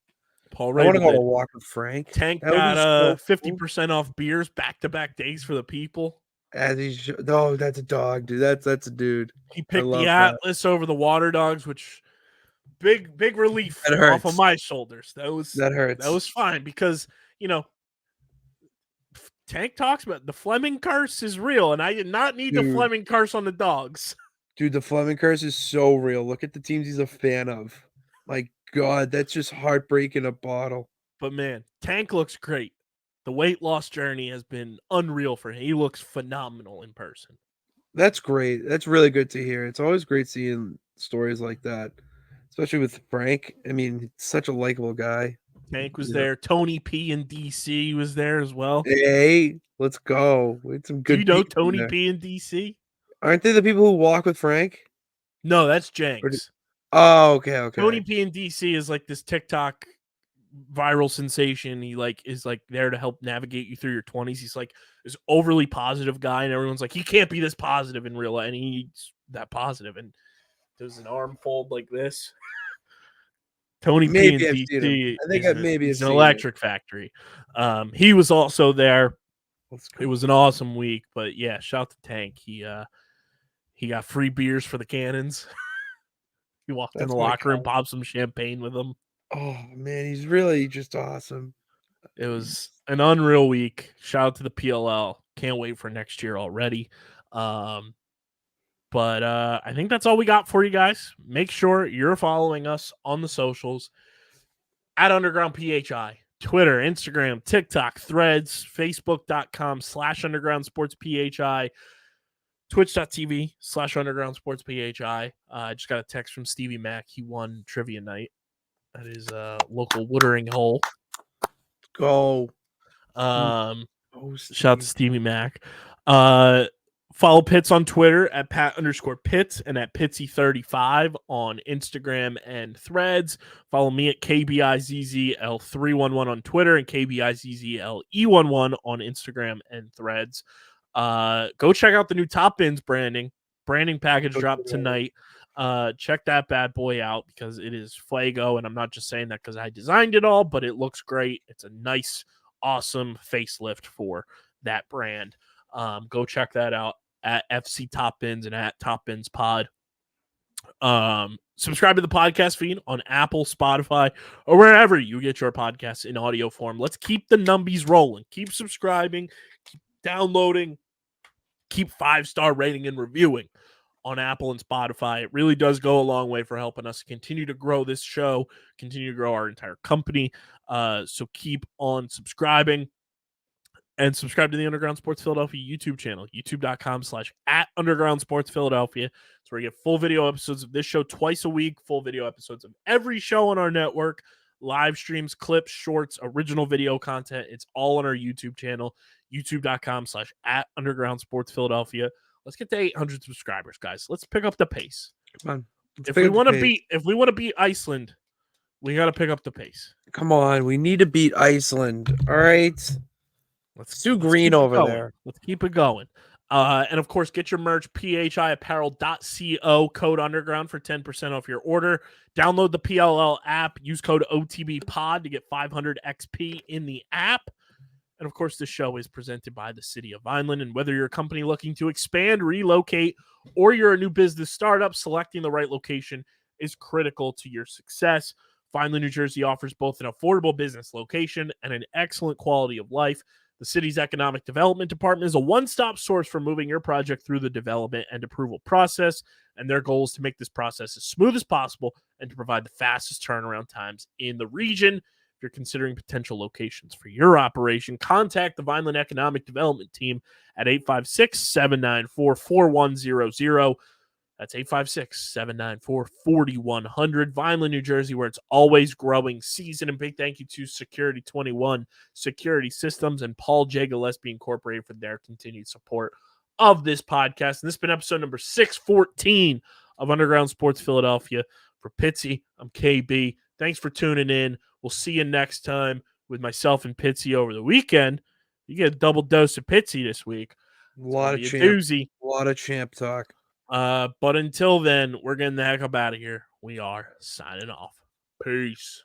Paul I want to Rabel go on a did. walk with Frank. Tank That would be got so cool. 50% off beers back-to-back days for the people. As he should. Oh, that's a dog, dude. That's a dude. He I picked love the that. Atlas over the Waterdogs, which big relief That off of hurts. my shoulders. That hurts. was fine because, you know, Tank talks about the Fleming curse is real, and I did not need the Dude. Fleming curse on the Dogs. Dude, the Fleming curse is so real. Look at the teams he's a fan of. My God, that's just heartbreak in a bottle. But man, Tank looks great. The weight loss journey has been unreal for him. He looks phenomenal in person. That's great. That's really good to hear. It's always great seeing stories like that, especially with Frank. I mean, he's such a likable guy. Tank was there. Tony P in DC was there as well. Hey, let's go. We had some Do good you know people Tony there. P in DC? Aren't they the people who walk with Frank? No, that's Jenks. Oh, okay. Tony P in DC is like this TikTok viral sensation. He is there to help navigate you through your 20s. He's like this overly positive guy, and everyone's like, he can't be this positive in real life, and he's that positive and does an arm fold like this. Tony P in DC is an electric factory. He was also there. It was an awesome week, but yeah, shout to Tank. He got free beers for the Cannons. He walked in the locker room, popped some champagne with them. Oh man, he's really just awesome. It was an unreal week. Shout out to the PLL. Can't wait for next year already. But I think that's all we got for you guys. Make sure you're following us on the socials at Underground PHI. Twitter, Instagram, TikTok, Threads, Facebook.com/Underground Sports PHI, Twitch.tv/Underground Sports PHI. I just got a text from Stevie Mack. He won trivia night at his local watering hole. Go. Shout out to Stevie Mack. Follow Pitts on Twitter at Pat_Pitts and at Pitsy35 on Instagram and Threads. Follow me at KBIZZL311 on Twitter and KBIZZLE11 on Instagram and Threads. Go check out the new Top Bins branding package dropped tonight. Check that bad boy out because it is Fuego, and I'm not just saying that because I designed it all, but it looks great. It's a nice, awesome facelift for that brand. Go check that out at FC Top Bins and at Top Bins Pod. Subscribe to the podcast feed on Apple, Spotify, or wherever you get your podcasts in audio form. Let's keep the numbies rolling. Keep subscribing, keep downloading, keep 5-star rating and reviewing on Apple and Spotify. It really does go a long way for helping us continue to grow this show, continue to grow our entire company. So keep on subscribing. And subscribe to the Underground Sports Philadelphia YouTube channel, youtube.com/@Underground Sports Philadelphia. It's where you get full video episodes of this show twice a week, full video episodes of every show on our network, live streams, clips, shorts, original video content. It's all on our YouTube channel, youtube.com/@Underground Sports Philadelphia. Let's get to 800 subscribers, guys. Let's pick up the pace. Come on. If we want to beat Iceland, we got to pick up the pace. Come on, we need to beat Iceland. All right. Let's do green over there. Let's keep it going. And of course, get your merch, phiapparel.co, code underground for 10% off your order. Download the PLL app. Use code OTBPOD to get 500 XP in the app. And of course, this show is presented by the City of Vineland. And whether you're a company looking to expand, relocate, or you're a new business startup, selecting the right location is critical to your success. Vineland, New Jersey offers both an affordable business location and an excellent quality of life. The city's economic development department is a one-stop source for moving your project through the development and approval process, and their goal is to make this process as smooth as possible and to provide the fastest turnaround times in the region. If you're considering potential locations for your operation, contact the Vineland Economic Development Team at 856-794-4100. That's 856-794-4100. Vineland, New Jersey, where it's always growing season. And big thank you to Security 21 Security Systems and Paul J. Gillespie Incorporated for their continued support of this podcast. And this has been episode number 614 of Underground Sports Philadelphia. For Pitsy, I'm KB. Thanks for tuning in. We'll see you next time with myself and Pitsy over the weekend. You get a double dose of Pitsy this week. A lot of champ talk. But until then, we're getting the heck up out of here. We are signing off. Peace.